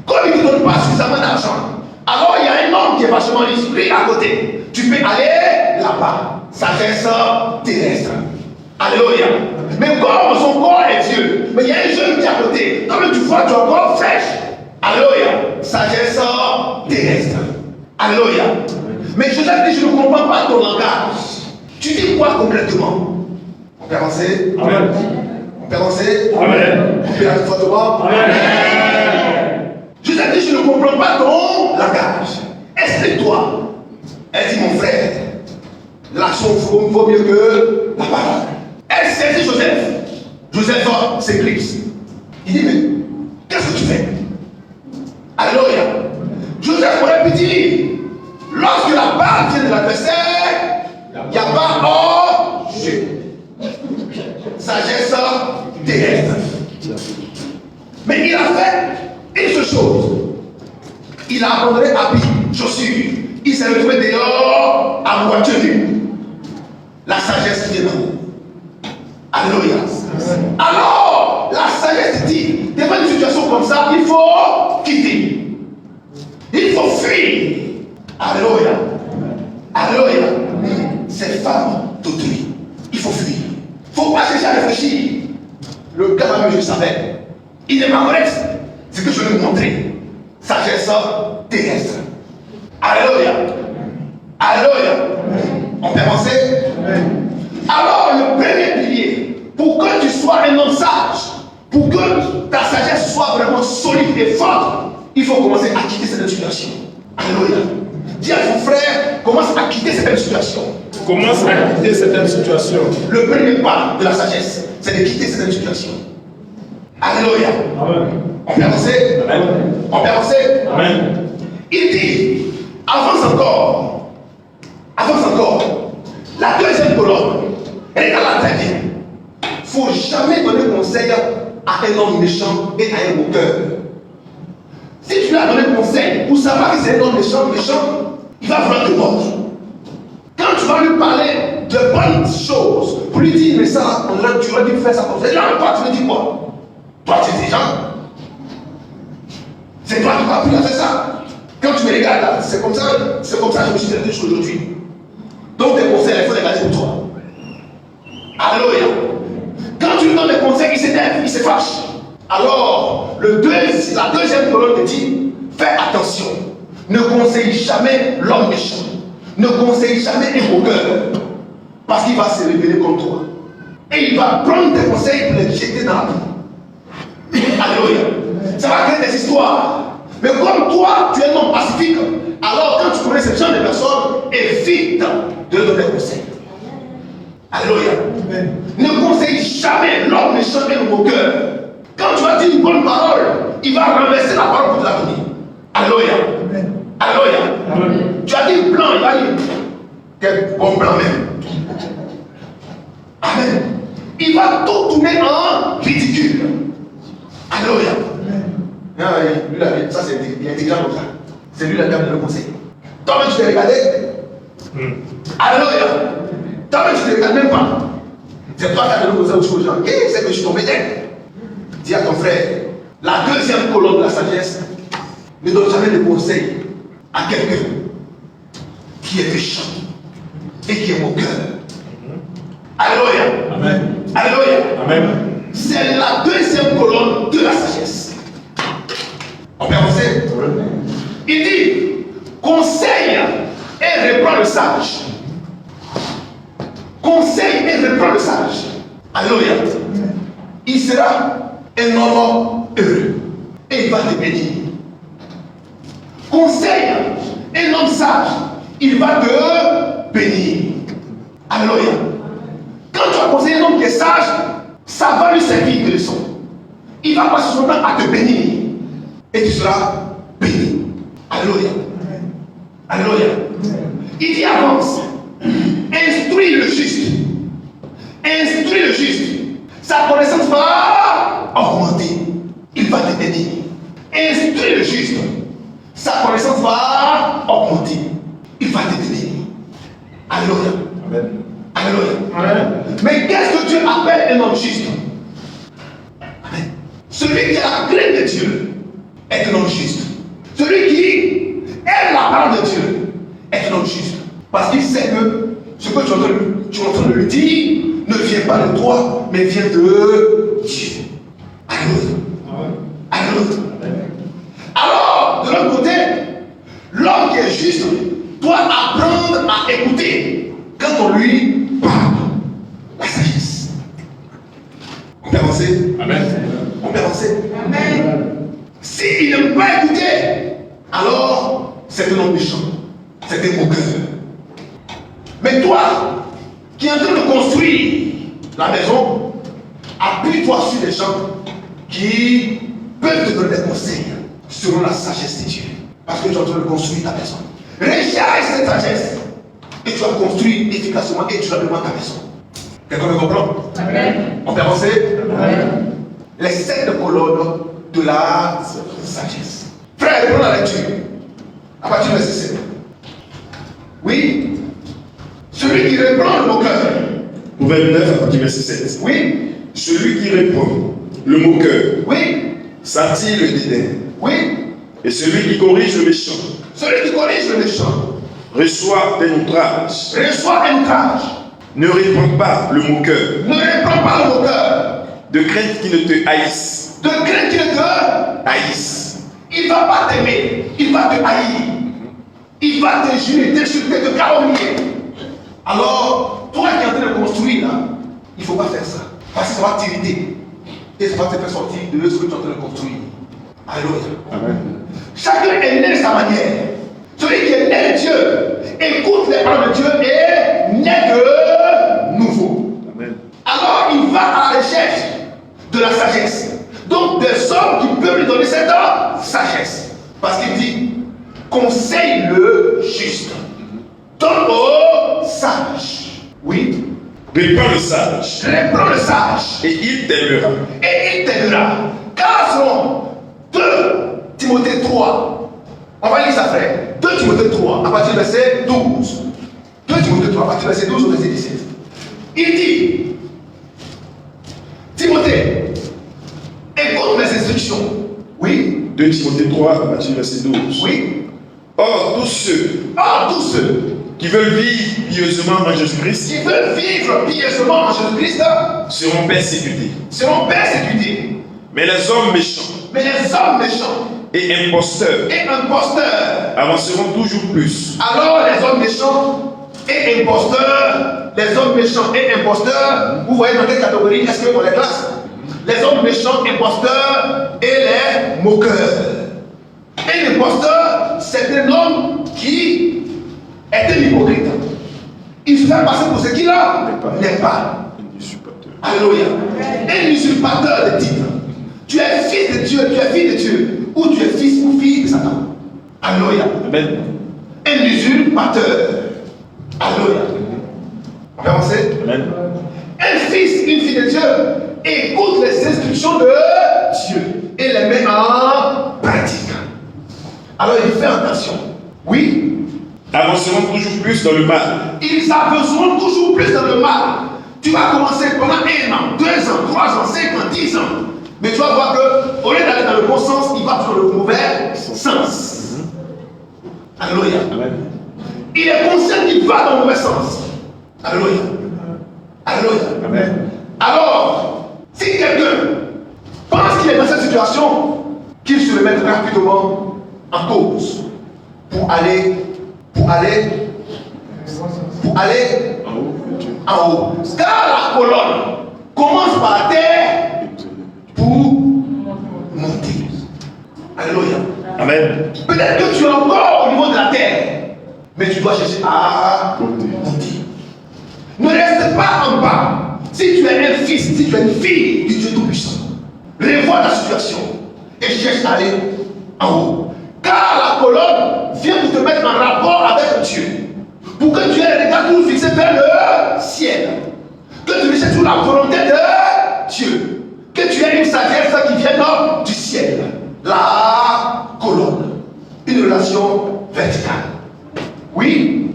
S1: Comme il ne te donne pas suffisamment d'argent, alors il y a un homme qui est vachement riche à côté. Tu peux aller là-bas. Sagesse terrestre. Alléluia. Mais comme son corps est vieux, mais il y a un jeune qui est à côté. Comme tu vois, tu es encore fraîche. Alléluia. Sagesse terrestre. Alléluia. Mais Joseph dit, je ne comprends pas ton langage. Tu dis quoi concrètement? On peut avancer? Amen. On peut avancer? Amen. On peut aller fortement? Amen. Joseph dit, je ne comprends pas ton langage. Explique-toi. Elle dit, mon frère, l'action vaut mieux que la parole. Elle saisit Joseph. Joseph s'éclipse. Il dit, mais qu'est-ce que tu fais? Alléluia. Joseph aurait pu dire, lorsque la balle vient de l'adversaire, il n'y a pas hors jeu. Sagesse terrestre. Mais il a fait une seule chose. Il a abandonné habits, chaussures. Il s'est retrouvé dehors à moitié nu. La sagesse vient d'en haut. Alléluia. Alors, la sagesse dit, devant une situation comme ça, il faut quitter. Il faut fuir. Alléluia. Alléluia. Ces femmes d'autrui, il faut fuir. Il ne faut pas chercher à réfléchir. Le gars, je savais. Il n'est pas correct. C'est que je le montre. est forte, il faut commencer à quitter cette situation. Alléluia. Dis à ton frère, commence à quitter cette situation.
S2: Commence à quitter certaines situations.
S1: Le premier pas de la sagesse, c'est de quitter cette situation. Alléluia.
S2: Amen.
S1: On peut avancer.
S2: Amen.
S1: On peut avancer.
S2: Amen.
S1: Il dit, avance encore. Avance encore. La deuxième colonne, regarde-la très bien. Il ne faut jamais donner conseil à un homme méchant et à un moqueur. Si tu lui as donné conseil pour savoir que c'est un homme méchant, il va vouloir te mordre. Quand tu vas lui parler de bonnes choses, pour lui dire, mais ça, tu aurais dû faire ça comme ça. Et là, toi, tu lui dis quoi? Toi, tu es intelligent. C'est toi qui vas apprendre à faire ça. Quand tu me regardes là, c'est comme ça que je me suis traité aujourd'hui. Donc tes conseils, il faut les garder pour toi. Alléluia. Quand tu lui donnes des conseils, il s'énerve, il se fâche. Alors, la deuxième colonne te dit, fais attention. Ne conseille jamais l'homme méchant. Ne conseille jamais un moqueur. Parce qu'il va se révéler contre toi. Et il va prendre tes conseils pour les jeter dans la boue. Alléluia. Ça va créer des histoires. Mais comme toi, tu es un homme pacifique, alors quand tu connais ce genre de personnes, évite de donner conseil. Alléluia. Ne conseille jamais l'homme méchant et le moqueur. Quand tu vas dire une bonne parole, il va renverser la parole pour te la donner. Alléluia. Alléluia. Tu as dit blanc, il va dire quel bon blanc même. Amen. Il va tout tourner en ridicule. Alléluia. Lui, ça c'est intelligent comme ça. C'est lui la dame de le conseil. Toi-même tu t'es regardé. Alléluia. Toi-même tu ne te regardes même pas. C'est toi qui as donné le conseil aux gens. Et c'est que je suis tombé d'elle. Dis à ton frère, la deuxième colonne de la sagesse, ne donne jamais de conseils à quelqu'un qui est méchant et qui est moqueur. Alléluia.
S2: Amen.
S1: Alléluia.
S2: Amen.
S1: C'est la deuxième colonne de la sagesse. On peut avancer. Il dit, conseille et reprend le sage. Conseille et reprend le sage. Alléluia. Il sera un homme heureux et il va te bénir. Conseille un homme sage, il va te bénir. Alléluia. Quand tu as conseillé un homme qui est sage, ça va lui servir de leçon. Il va passer son temps à te bénir et tu seras béni. Alléluia. Alléluia. Il dit avance. Instruis le juste. Instruis le juste. Sa connaissance va augmenter. Il va te bénir. Instruis le juste. Sa connaissance va augmenter. Il va te bénir. Alléluia.
S2: Amen.
S1: Alléluia.
S2: Amen.
S1: Mais qu'est-ce que Dieu appelle un homme juste? Amen. Celui qui a la crainte de Dieu est un homme juste. Celui qui aime la parole de Dieu est un homme juste. Parce qu'il sait que ce que tu es en train de lui dire ne vient pas de toi, mais vient de Dieu. Alléluia. Alléluia. Alors, de l'autre côté, l'homme qui est juste doit apprendre à écouter quand on lui parle. La sagesse. On peut avancer?
S2: Amen.
S1: On peut avancer?
S4: Amen.
S1: S'il n'aime pas écouter, alors c'est un homme méchant. C'est un moqueur. Mais toi, qui es en train de construire la maison, appuie-toi sur des gens qui peuvent te donner des conseils selon la sagesse de Dieu. Parce que tu es en train de construire ta maison. Recherche cette sagesse. Et tu vas construire efficacement et tu vas demander ta maison. Quelqu'un me comprend?
S4: Amen.
S1: On peut avancer?
S4: Amen.
S1: Les 7 colonnes de la sagesse. Frère, prenons la lecture. À partir du verset 7. Oui. Celui qui reprend le moqueur.
S2: Au 29 à partir du verset 7.
S1: Oui.
S2: Celui qui répond, le moqueur,
S1: Oui.
S2: s'attire le dédain.
S1: Oui.
S2: Et celui qui corrige le méchant
S1: Celui qui corrige le méchant
S2: reçoit un outrage.
S1: reçoit un outrage.
S2: Ne réprends pas le moqueur,
S1: Ne reprends pas le moqueur.
S2: de crainte qu'il ne te haïsse.
S1: De crainte qu'il ne te haïsse. Il ne va pas t'aimer. Il va te haïr. Il va te juger, t'insulter, te calomnier. Alors, toi qui es en train de construire là, il ne faut pas faire ça. Parce que ça va t'irriter. Et ça va te faire sortir de ce que tu es en train de construire. Alléluia.
S2: Amen.
S1: Chacun est né de sa manière. Celui qui est né de Dieu, écoute les paroles de Dieu et naît de nouveau.
S2: Amen.
S1: Alors il va à la recherche de la sagesse. Donc des hommes qui peuvent lui donner cette sagesse. Parce qu'il dit, conseille le juste. Donne au sage. Oui.
S2: Réprends le sage.
S1: Reprends le sage.
S2: Et il t'aimera.
S1: Et il t'aidera. Car selon 2 Timothée 3, on va lire ça frère. 2 Timothée 3, à partir du verset 12. 2 Timothée 3, à partir du verset 12 au verset 17. Il dit, Timothée, écoute mes instructions. Oui.
S2: 2 Timothée 3, à partir du verset 12.
S1: Oui.
S2: Or, tous ceux qui veulent vivre pieusement en Jésus-Christ
S1: qui veulent vivre pieusement en Jésus-Christ
S2: seront persécutés.
S1: seront persécutés.
S2: Mais les hommes méchants
S1: Mais les hommes méchants
S2: et imposteurs
S1: et imposteurs,
S2: avanceront toujours plus.
S1: alors les hommes méchants et imposteurs, les hommes méchants et imposteurs, vous voyez dans quelle catégorie est-ce qu'on les classe? Les hommes méchants, imposteurs et les moqueurs. Et l'imposteur, c'est un homme qui est un hypocrite. Il se fait passer pour ce qu'il n'est pas. Alléluia. Un usurpateur de titre. Tu es fils de Dieu, tu es fille de Dieu. Ou tu es fils ou fille de Satan. Alléluia.
S2: Amen.
S1: Un usurpateur. Alléluia. On va avancer.
S2: Amen.
S1: Un fils, une fille de Dieu écoute les instructions de Dieu et les met en pratique. Alors il fait attention. Oui.
S2: Avanceront toujours plus dans le mal.
S1: Ils avanceront toujours plus dans le mal. Tu vas commencer pendant 1 an, 2 ans, 3 ans, 5 ans, 10 ans. Mais tu vas voir que au lieu d'aller dans le bon sens, il va dans le mauvais sens. Alléluia.
S2: Amen.
S1: Il est conscient qu'il va dans le mauvais sens. Alléluia. Alléluia.
S2: Amen.
S1: Alors, si quelqu'un pense qu'il est dans cette situation, qu'il se remette rapidement en cause pour aller en haut. Car la colonne commence par la terre pour monter. Alléluia.
S2: Amen.
S1: Peut-être que tu es encore au niveau de la terre, mais tu dois chercher à monter. Ne reste pas en bas. Si tu es un fils, si tu es une fille du Dieu Tout-Puissant, revois ta situation et cherche à aller en haut. Car la colonne vient pour te mettre en rapport avec Dieu. Pour que tu aies le regard toujours fixé vers le ciel. Que tu recherches toujours la volonté de Dieu. Que tu aies une sagesse qui vient du ciel. La colonne. Une relation verticale. Oui.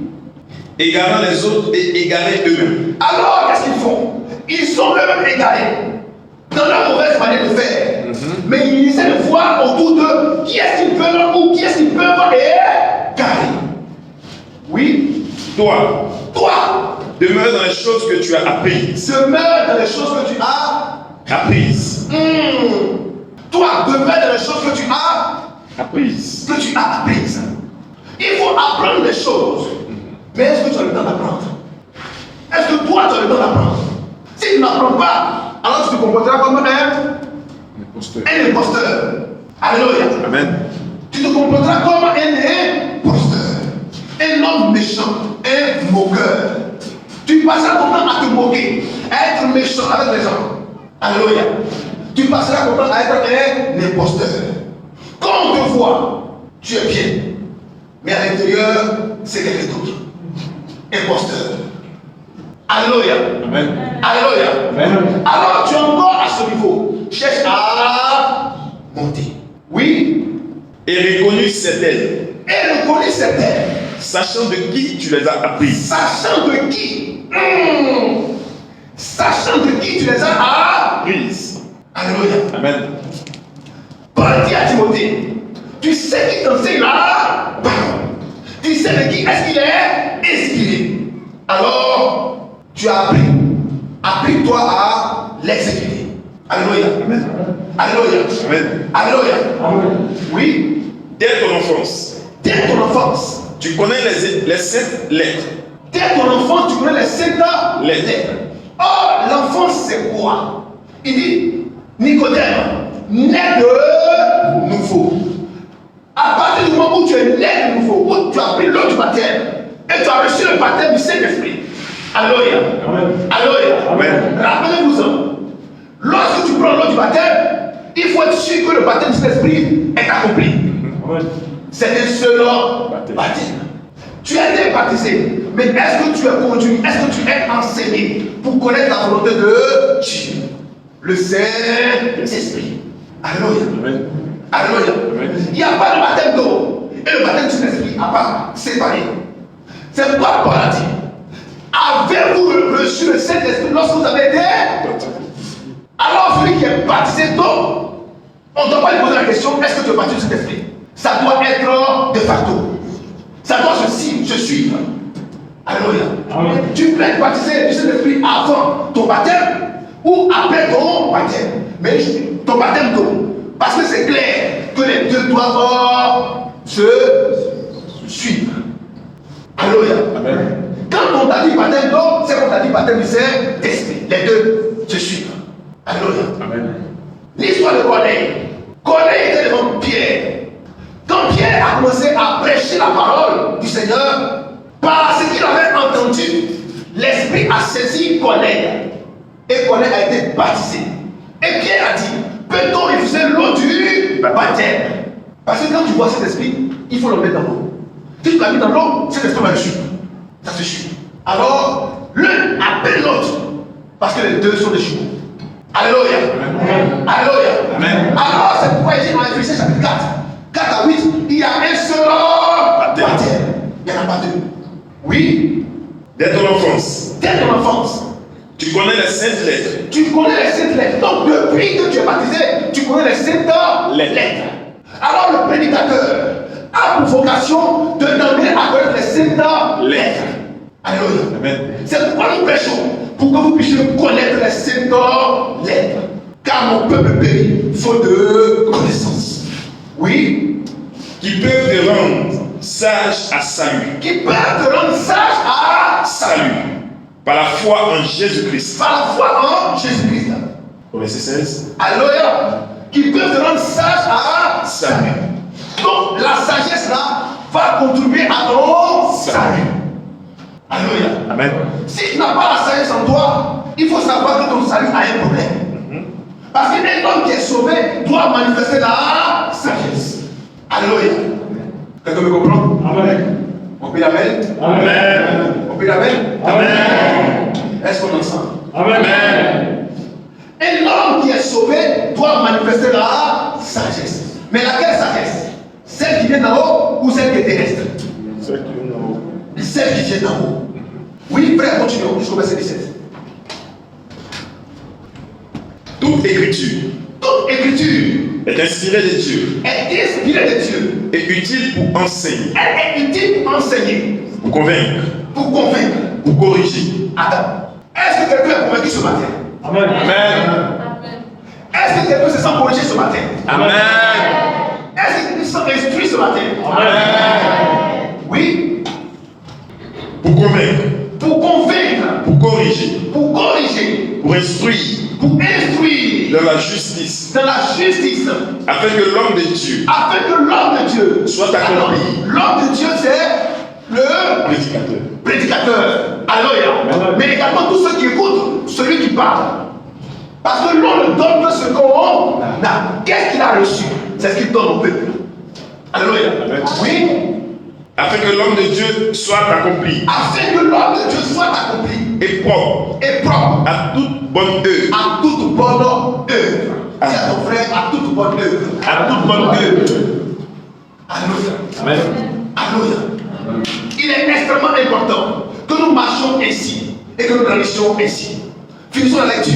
S2: Égarant les autres et égarer eux-mêmes.
S1: Alors, qu'est-ce qu'ils font? Ils sont eux-mêmes égarés dans leur mauvaise manière de faire. Mais ils essaient de voir autour d'eux qui est-ce qu'ils veulent ou qui est-ce qu'ils peuvent égarer. Oui.
S2: Toi,
S1: Demeure
S2: dans les choses que tu as apprises.
S1: dans les choses que tu as
S2: Apprises.
S1: Toi, demeure dans les choses que tu as
S2: Apprises.
S1: apprises. Il faut apprendre des choses. Mais est-ce que tu as le temps d'apprendre? Est-ce que toi, tu as le temps d'apprendre? Si tu n'apprends pas, alors tu te comporteras comme un imposteur. Alléluia.
S2: Amen.
S1: Tu te comporteras comme un imposteur. Un homme méchant, un moqueur. Tu passeras ton temps à te moquer, à être méchant avec les gens. Alléluia. Tu passeras ton temps à être un imposteur. Quand on te voit, tu es bien. Mais à l'intérieur, c'est quelqu'un d'autre. Imposteur. Alléluia.
S2: Amen.
S1: Alléluia.
S2: Amen.
S1: Alors tu es encore à ce niveau. Cherche à monter. Oui.
S2: Et reconnu certaines,
S1: Et reconnaît certaines.
S2: sachant de qui tu les as apprises.
S1: Sachant de qui. Sachant de qui tu les as
S2: Apprises.
S1: Alléluia.
S2: Amen.
S1: Paul dit à Timothée, tu sais qui t'enseigne la parole. Tu sais de qui est-ce qu'il est inspiré. Alors, tu as appris. Apprends-toi à l'exécuter. Alléluia.
S2: Amen.
S1: Alléluia.
S2: Amen.
S1: Alléluia. Oui.
S2: Dès ton enfance,
S1: Dès ton enfance.
S2: tu connais les 7 lettres.
S1: Dès ton enfance, tu connais les 7 lettres.
S2: Lettres.
S1: Or, l'enfance, c'est quoi? Il dit, Nicodème, né de nouveau. À partir du moment où tu es né de nouveau, où tu as pris l'eau du baptême et tu as reçu le baptême du Saint-Esprit. Alléluia. Alléluia. Rappelez-vous-en. Lorsque tu prends l'eau du baptême, il faut être sûr que le baptême du Saint-Esprit est accompli. C'est un seul baptême. Tu as été baptisé, mais est-ce que tu es conduit, est-ce que tu es enseigné pour connaître la volonté de Dieu, le Saint-Esprit? Alléluia. Alléluia. Il n'y a pas de baptême d'eau et le baptême du Saint-Esprit à part séparé. C'est pourquoi Paul a dit, avez-vous reçu le Saint-Esprit lorsque vous avez été? Alors celui qui est baptisé d'eau, on ne doit pas lui poser la question, est-ce que tu es baptisé du Saint-Esprit? Ça doit être de facto. Ça doit se suivre. Alléluia. Tu peux être baptisé du Saint-Esprit avant ton baptême ou après ton baptême. Mais ton baptême d'eau. Parce que c'est clair que les deux doivent se suivre. Alléluia. Quand on t'a dit baptême d'eau, c'est qu'on t'a dit baptême du Saint-Esprit. Les deux se suivent. Alléluia. L'histoire de Corneille. Corneille était devant Pierre. Quand Pierre a commencé à prêcher la parole du Seigneur, par ce qu'il avait entendu, l'Esprit a saisi Corneille. Et Corneille a été baptisé. Et Pierre a dit, peut-on refuser l'eau du baptême? Parce que quand tu vois cet esprit, il faut le mettre dans l'eau. Si tu l'as mis dans l'eau, cet esprit va le suivre. Ça se suit. Alors, l'un appelle l'autre. Parce que les deux sont des jumeaux. Alléluia. Alléluia. Alors, c'est pourquoi il dit dans Éphésiens chapitre 4. 4 à 8, il y a un seul baptême. Il n'y en a pas deux. Oui.
S2: Dès ton enfance.
S1: Dès ton enfance.
S2: Tu connais les saintes lettres.
S1: Tu connais les saintes lettres. Donc depuis que tu es baptisé, tu connais les saintes lettres. Alors le prédicateur a pour vocation de t'amener à connaître les saintes lettres. Alléluia. C'est pourquoi nous prêchons. Pour que vous puissiez connaître les saintes lettres. Car mon peuple périt faute de connaissance. Oui.
S2: Qui peuvent te rendre sage à salut.
S1: Qui peuvent te rendre sage à salut.
S2: Par la foi en Jésus-Christ.
S1: Par la foi en Jésus-Christ.
S2: Au verset 16.
S1: Alléluia. Qui peuvent te rendre sage à salut. Donc la sagesse là va contribuer à ton salut. Alléluia.
S2: Amen.
S1: Si tu n'as pas la sagesse en toi, il faut savoir que ton salut a un problème. Parce qu'un homme qui est sauvé doit manifester la sagesse. Alléluia. Quelqu'un me comprend? Amen. On peut l'amen?
S2: Amen.
S1: On peut l'amen?
S2: Amen.
S1: Est-ce qu'on est ensemble?
S2: Amen.
S1: Un homme qui est sauvé doit manifester la sagesse. Mais laquelle sagesse? Celle qui vient d'en haut ou celle qui est terrestre?
S2: Celle qui vient d'en haut.
S1: Celle qui vient d'en haut. Oui, frère, continuons jusqu'au verset 17.
S2: Toute écriture est inspirée de Dieu.
S1: Est inspirée de Dieu.
S2: Et utile pour enseigner.
S1: Elle est utile pour enseigner.
S2: Pour convaincre.
S1: Pour convaincre.
S2: Pour corriger.
S1: Attends. Est-ce que quelqu'un est convaincu ce matin?
S2: Amen. Amen.
S1: Est-ce que quelqu'un se sent corrigé ce matin?
S2: Amen.
S1: Est-ce que quelqu'un se sent instruit ce matin?
S2: Amen.
S1: Oui.
S2: Pour convaincre.
S1: Pour convaincre.
S2: Pour corriger.
S1: Pour corriger.
S2: Pour instruire.
S1: Pour instruire.
S2: Dans la justice.
S1: Dans la justice.
S2: Afin que l'homme de Dieu.
S1: Afin que l'homme de Dieu
S2: soit accompli.
S1: L'homme de Dieu, c'est le
S2: prédicateur.
S1: Prédicateur. Alléluia. Mais également tous ceux qui écoutent celui qui parle. Parce que l'on ne donne que ce qu'on a. Qu'est-ce qu'il a reçu? C'est ce qu'il donne au peuple. Alléluia. Oui.
S2: Afin que l'homme de Dieu soit accompli.
S1: Afin que l'homme de Dieu soit accompli.
S2: Et propre.
S1: Et propre.
S2: À toute bonne œuvre.
S1: À toute bonne œuvre. Dis à ton frère, à toute bonne œuvre.
S2: À toute bonne œuvre.
S1: Alléluia.
S2: Amen.
S1: Alléluia. Il est extrêmement important que nous marchions ainsi et que nous grandissions ainsi. Finissons la lecture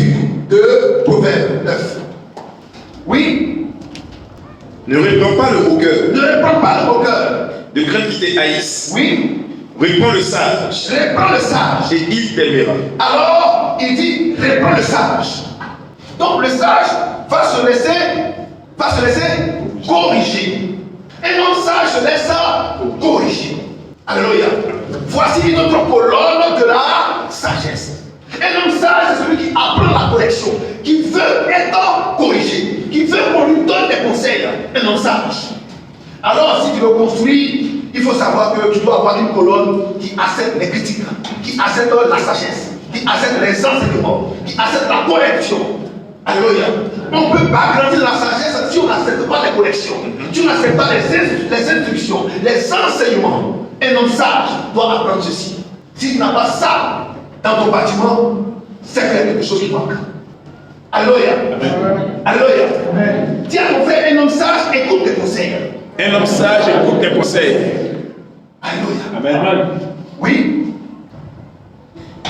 S1: de Proverbe 9. Oui.
S2: Ne répands pas le haut cœur.
S1: Ne répands pas le haut cœur.
S2: De crainte qui te haïssent.
S1: Oui.
S2: Répands le sage.
S1: Répands le sage.
S2: Et il t'aimera.
S1: Alors, il dit, répands le sage. Donc le sage va se laisser corriger. Un homme sage se laisse corriger. Alléluia. Voici une autre colonne de la sagesse. Un homme sage, c'est celui qui apprend la correction, qui veut être corrigé, qui veut qu'on un homme sage. Alors, si tu veux construire, il faut savoir que tu dois avoir une colonne qui accepte les critiques, qui accepte la sagesse, qui accepte les enseignements, qui accepte la correction. Alléluia. On ne peut pas grandir la sagesse si on n'accepte pas les corrections, si on n'accepte pas les instructions, les enseignements. Un homme sage doit apprendre ceci. Si tu n'as pas ça dans ton bâtiment, c'est qu'il y a quelque chose qui manque. Alléluia. Alléluia. Dis à ton frère, un homme sage écoute tes conseils.
S5: Un homme sage écoute tes conseils.
S1: Alléluia.
S5: Amen.
S1: Oui.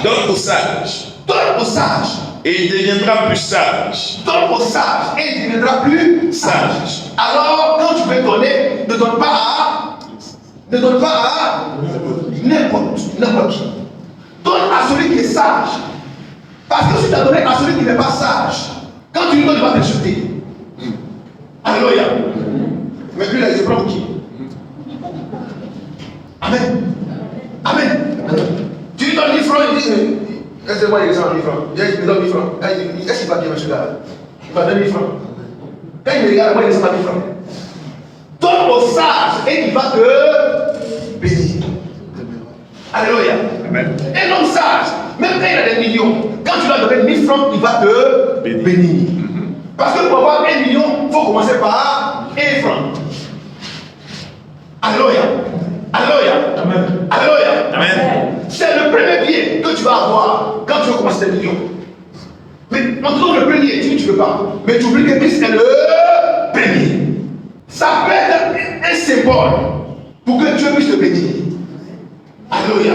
S5: Donne au sage.
S1: Donne au sage.
S5: Et il deviendra plus sage.
S1: Donne au sage et il deviendra plus sage. Alors, quand tu veux donner, ne donne pas à n'importe qui. Donne à celui qui est sage. Parce que si tu as donné à celui qui n'est pas sage, quand tu lui donnes, il va t'insulter. Alléluia. Mais lui, il prend pour qui? Amen. Amen. Tu lui donnes 10 francs, il dit, laissez-moi les 10 francs. Il donne 10 francs. Est-ce qu'il va bien, monsieur là? Il va donner 10 francs. Quand il me regarde, moi, il laisse pas 10 francs. Donne au sage et il va te bénir. Alléluia.
S5: Amen.
S1: Un homme sage, même quand il a des millions, quand tu lui as donné 1000 francs, il va te bénir. Parce que pour avoir 1 million, il faut commencer par 1 franc. Alléluia. Alléluia.
S5: Amen.
S1: Alléluia.
S5: Amen.
S1: C'est le premier bien que tu vas avoir quand tu veux commencer des millions. Mais en tout cas, le premier, tu ne veux pas. Mais tu oublies que Christ est le premier. Ça peut être un symbole pour que Dieu puisse te bénir. Alléluia.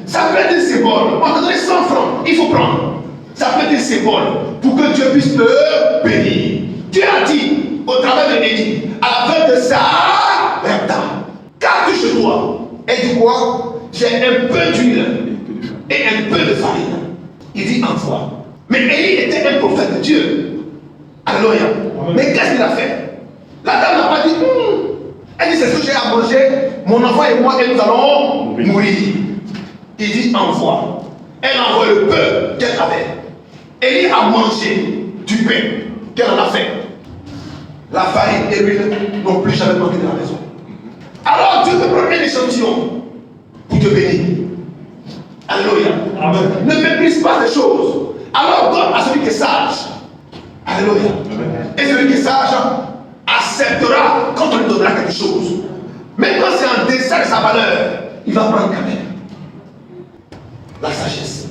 S1: Ça peut être un symbole. On te donne 100 francs, il faut prendre. Ça peut être un symbole pour que Dieu puisse te bénir. Dieu a dit au travers de Élie, à la fin de ça, garde chez toi. Et dit quoi? J'ai un peu d'huile et un peu de farine. Il dit envoie. Mais Élie était un prophète de Dieu. Alléluia. Mais qu'est-ce qu'il a fait? La dame n'a pas dit, elle dit, c'est ce que j'ai à manger, mon enfant et moi, et nous allons mourir. Il dit, envoie. Elle envoie le peu qu'elle avait. Élie a mangé du pain qu'elle en a fait. La farine et l'huile n'ont plus jamais manqué de la maison. Alors Dieu peut prendre un échantillon pour te bénir. Alléluia. Amen. Ne méprise pas les choses. Alors donne à celui qui est sage. Alléluia. Amen. Et celui qui est sage acceptera quand on lui donnera quelque chose. Mais quand c'est en deçà de sa valeur, il va prendre quand même. La sagesse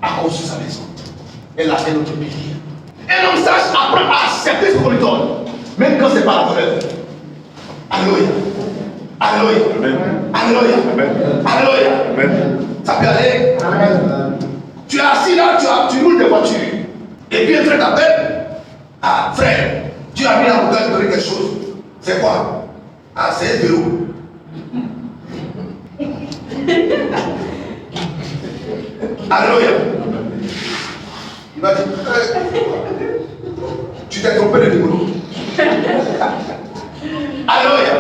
S1: a construit sa maison. Elle a fait notre pays. Un homme sage apprend à accepter ce qu'on lui donne, même quand ce n'est pas la valeur. Alléluia. Alléluia. Alléluia. Alléluia. Ça peut aller. Amen. Tu es assis là, tu roules des voitures. Et puis un frère t'appelle. Ah, frère, tu as mis la bouteille de donner quelque chose. C'est quoi? Ah, c'est un vélo. Alléluia. Il va dire, tu t'es trompé de numéro. Alléluia.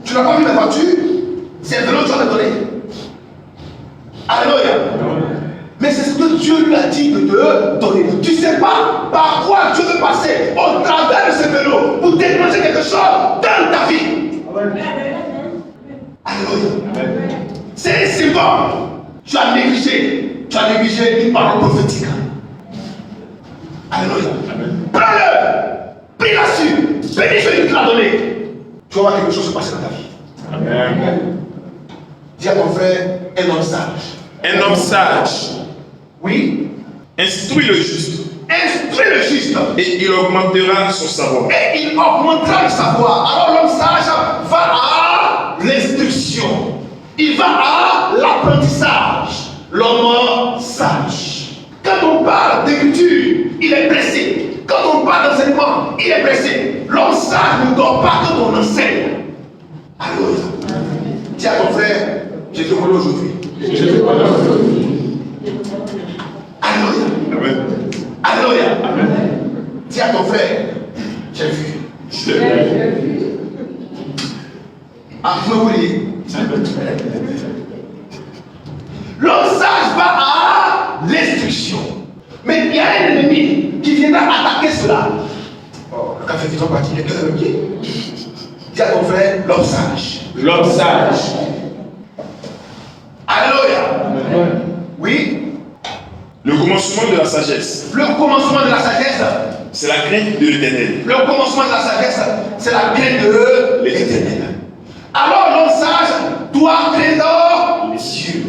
S1: Tu n'as pas vu la voiture? C'est un vélo que tu vas te donner. Alléluia. Mais c'est ce que Dieu lui a dit de te donner. Tu ne sais pas par quoi Dieu veut passer au travers de ce vélo pour déclencher quelque chose dans ta vie. Alléluia. C'est un symbole. Tu as négligé une parole prophétique. Alléluia. Prends-le. Prie là-dessus. Bénis celui qui te l'a donné. Tu vas voir quelque chose se passer dans ta vie. Amen. Dis à ton frère, un homme sage.
S5: Un homme sage.
S1: Oui.
S5: Instruit le juste.
S1: Instruit le juste.
S5: Et il augmentera son savoir.
S1: Et il augmentera le savoir. Alors l'homme sage va à l'instruction. Il va à l'apprentissage. L'homme sage. Quand on parle d'écriture, il est pressé. Quand on parle d'enseignement, il est pressé. L'homme sage ne dort pas quand on enseigne. Alléluia. Dis à ton frère, je te connais aujourd'hui. Alléluia.
S5: Amen.
S1: Alléluia. Dis à ton frère, j'ai vu. Ah, vous me voulez. L'homme sage va à l'instruction. Mais il y a un ennemi qui viendra attaquer cela. Oh, le café fait vite partie. Quelqu'un de pied. Dis à ton frère, l'homme sage.
S5: L'homme sage.
S1: Alléluia. Oui.
S5: Le commencement de la sagesse,
S1: Le commencement de la sagesse.
S5: c'est la crainte de l'Éternel.
S1: Le commencement de la sagesse, c'est la crainte de l'Éternel. Alors l'homme sage doit craindre les cieux.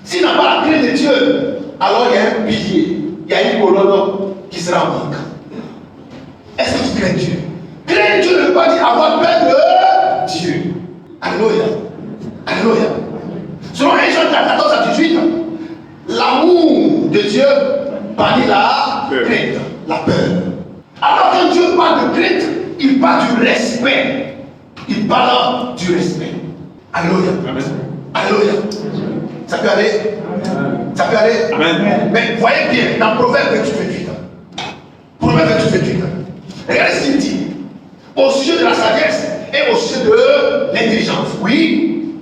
S1: S'il n'a pas la crainte de Dieu, alors il y a un pilier, il y a une colonne qui sera en manque. Est-ce que tu crains Dieu? Craindre Dieu ne veut pas dire avoir peur de Dieu. Alléluia. Alléluia. Selon 1 Jean 14 à 18, l'amour de Dieu bannit la crainte, la peur. Alors quand Dieu parle de crainte, il parle du respect. Il parle du respect. Alléluia.
S5: Amen.
S1: Alléluia. Ça peut aller? Ça peut aller?
S5: Amen.
S1: Mais voyez bien, dans Proverbe 28, Proverbe 28, regardez ce qu'il dit au sujet de la sagesse et au sujet de l'intelligence. Oui.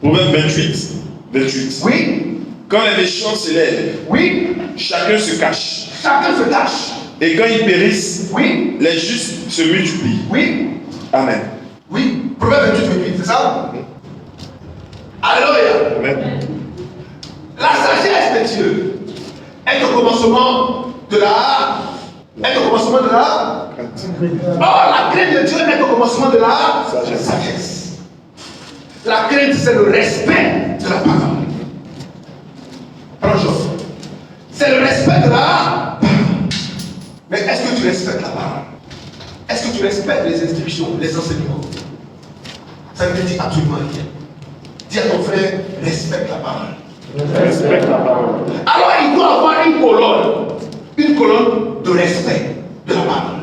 S5: Proverbe 28, 28.
S1: Oui.
S5: Quand les méchants s'élèvent,
S1: Oui.
S5: chacun se cache.
S1: Chacun se cache.
S5: Et quand ils périssent,
S1: Oui.
S5: les justes se multiplient.
S1: Oui.
S5: Amen.
S1: Oui. Proverbe 28, 28, c'est ça? Alléluia.
S5: Amen.
S1: La sagesse de Dieu est au commencement de la. Est au commencement de la. Oh, la crainte de Dieu est au commencement de la sagesse. La crainte, c'est le respect de la parole. Prends Job. C'est le respect de la parole. Mais est-ce que tu respectes la parole? Est-ce que tu respectes les instructions, les enseignements? Ça ne te dit absolument rien. Dis à ton frère, respecte la parole.
S5: Respecte la parole.
S1: Alors il doit avoir une colonne de respect de la parole.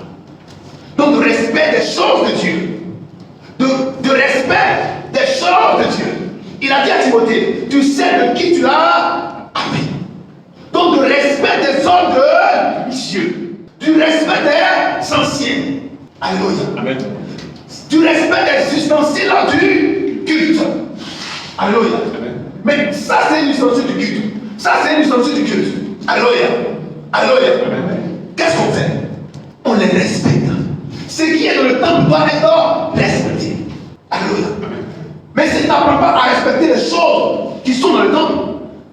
S1: Donc de respect des choses de Dieu. De respect des choses de Dieu. Il a dit à Timothée, tu sais de qui tu l'as appris. Donc de respect des ordres de Dieu. Du respect des anciens. Alléluia.
S5: Amen.
S1: Du respect des ustensiles du culte. Alléluia. Mais ça, c'est une ustensile du culte. Ça, c'est une ustensile du culte. Alléluia. Alléluia. Qu'est-ce qu'on fait? On les respecte. Ce qui est dans le temple doit être respecté. Alléluia. Mais si tu n'apprends pas à respecter les choses qui sont dans le temple,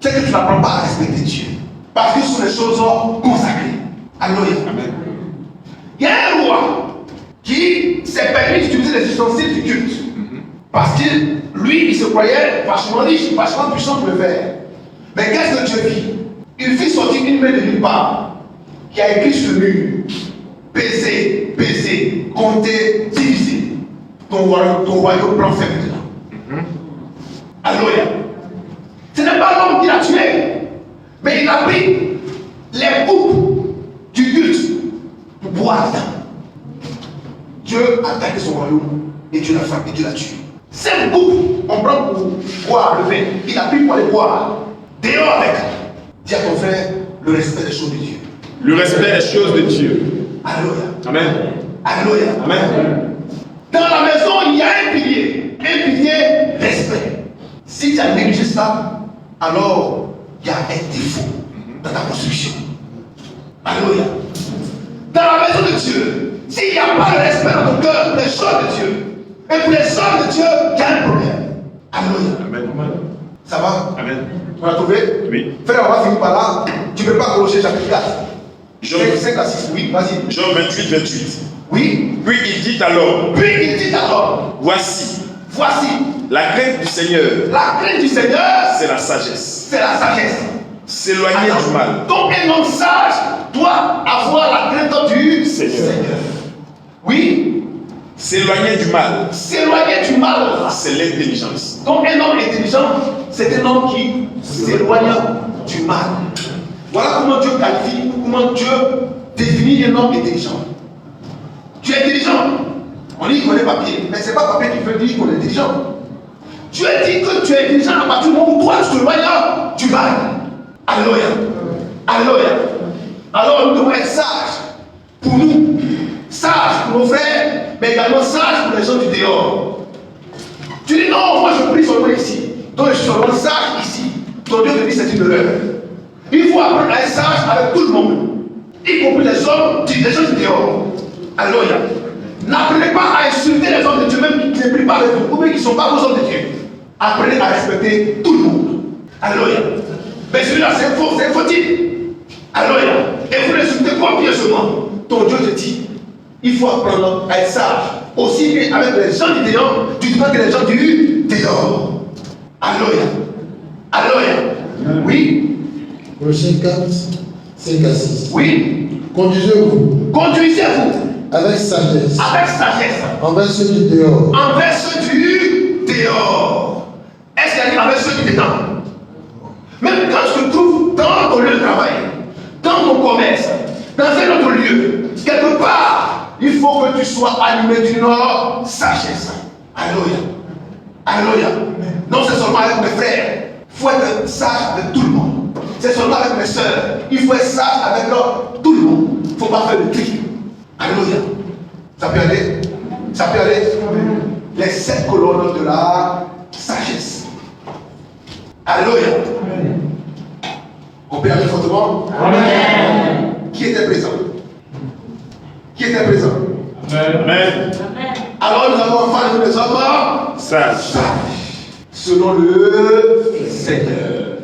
S1: c'est que tu n'apprends pas à respecter Dieu. Parce que ce sont des choses consacrées. Alléluia. Il y a un roi qui s'est permis d'utiliser les ustensiles du culte. Parce que lui, il se croyait vachement riche, vachement puissant pour le faire. Mais qu'est-ce que Dieu fit? Il fit sortir une main de nulle part qui a écrit sur le mur: peser, peser, compter, diviser. Ton royaume prend fin maintenant. Alléluia. Ce n'est pas l'homme qui l'a tué, mais il a pris les coupes du culte pour boire dedans. Dieu a attaqué son royaume et Dieu l'a frappé et Dieu l'a tué. Cette coupe, on prend pour boire le vin. Il a pris pour aller boire. Dehors avec. Dis à ton frère le respect des choses de Dieu.
S5: Le respect des choses de Dieu.
S1: Alléluia.
S5: Amen.
S1: Alléluia.
S5: Amen.
S1: Dans la maison, il y a un pilier. Un pilier respect. Si tu as négligé ça, alors il y a un défaut dans ta construction. Alléluia. Dans la maison de Dieu, s'il n'y a pas le respect dans ton cœur pour les choses de Dieu, et pour les hommes de Dieu, il y a un problème. Alléluia.
S5: Amen.
S1: Ça va?
S5: Amen.
S1: On a trouvé?
S5: Oui.
S1: Frère, on va finir par là. Tu ne peux pas Colossiens chapitre 4.
S5: Job,
S1: 5 à 6, oui, vas-y.
S5: Job 28, 28.
S1: Oui.
S5: Puis il dit alors,
S1: Puis il dit alors,
S5: voici,
S1: voici,
S5: la crainte du Seigneur,
S1: la crainte du Seigneur,
S5: c'est la sagesse.
S1: c'est la sagesse.
S5: S'éloigner
S1: Attends.
S5: du mal.
S1: Donc un homme sage doit avoir la crainte du Seigneur. Oui.
S5: S'éloigner du mal,
S1: S'éloigner du mal,
S5: c'est l'intelligence.
S1: donc un homme intelligent, c'est un homme qui s'éloigne du mal. Voilà comment Dieu qualifie, comment Dieu définit un homme intelligent. Tu es intelligent. On dit qu'il connaît papier, mais ce n'est pas papier qui veut dire qu'on est intelligent. Dieu dit que tu es intelligent à partir du moment où toi tu t'éloignes du mal. Alléluia. Alléluia. Alors nous devons être sages pour nous, sages pour nos frères, mais également sages pour les gens du dehors. Tu dis non, moi je prie seulement ici, donc je suis seulement sage ici. Ton Dieu te dit c'est une erreur. Il faut apprendre à être sage avec tout le monde, y compris les hommes, les gens du dehors. Alléluia. N'apprenez pas à insulter les hommes de Dieu, même qui ne prient pas avec vous, ou même qui ne sont pas vos hommes de Dieu. Apprenez à respecter tout le monde. Alléluia. Mais celui-là, c'est un faux type. Alléluia. Et vous l'insultez quoi pieusement? Ton Dieu te dit, il faut apprendre à être sage. Aussi bien avec les gens du dehors, du temps que les gens du dehors. Alléluia. Alléluia. Oui.
S3: Colossiens 4, 5 à 6.
S1: Oui.
S3: Conduisez-vous
S1: Conduisez-vous
S3: avec sagesse
S1: avec sagesse
S3: envers ceux du dehors,
S1: envers ceux du dehors. Est-ce qu'il y a dit envers ceux du dedans? Même quand tu te trouves dans ton lieu de travail, dans ton commerce, dans un autre lieu, quelque part, il faut que tu sois animé d'une sagesse. Alléluia. Alléluia. Non, c'est seulement avec mes frères. Il faut être sage avec tout le monde. C'est seulement avec mes soeurs. Il faut être sage avec tout le monde. Il ne faut pas faire le tri. Alléluia. Ça peut aller? Ça peut aller? Les 7 colonnes de la sagesse. Alléluia. On peut aller fortement?
S4: Amen.
S1: Qui était présent? Qui était présent?
S5: Amen.
S1: Alors nous avons affaire avec des hommes
S5: Sage.
S1: selon le Seigneur.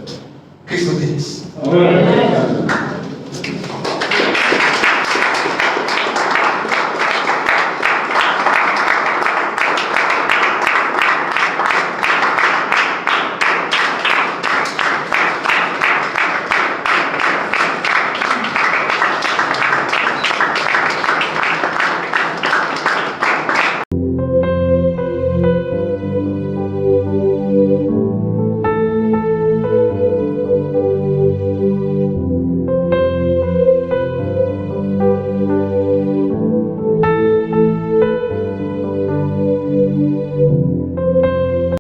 S1: Christ nous bénisse.
S4: Amen.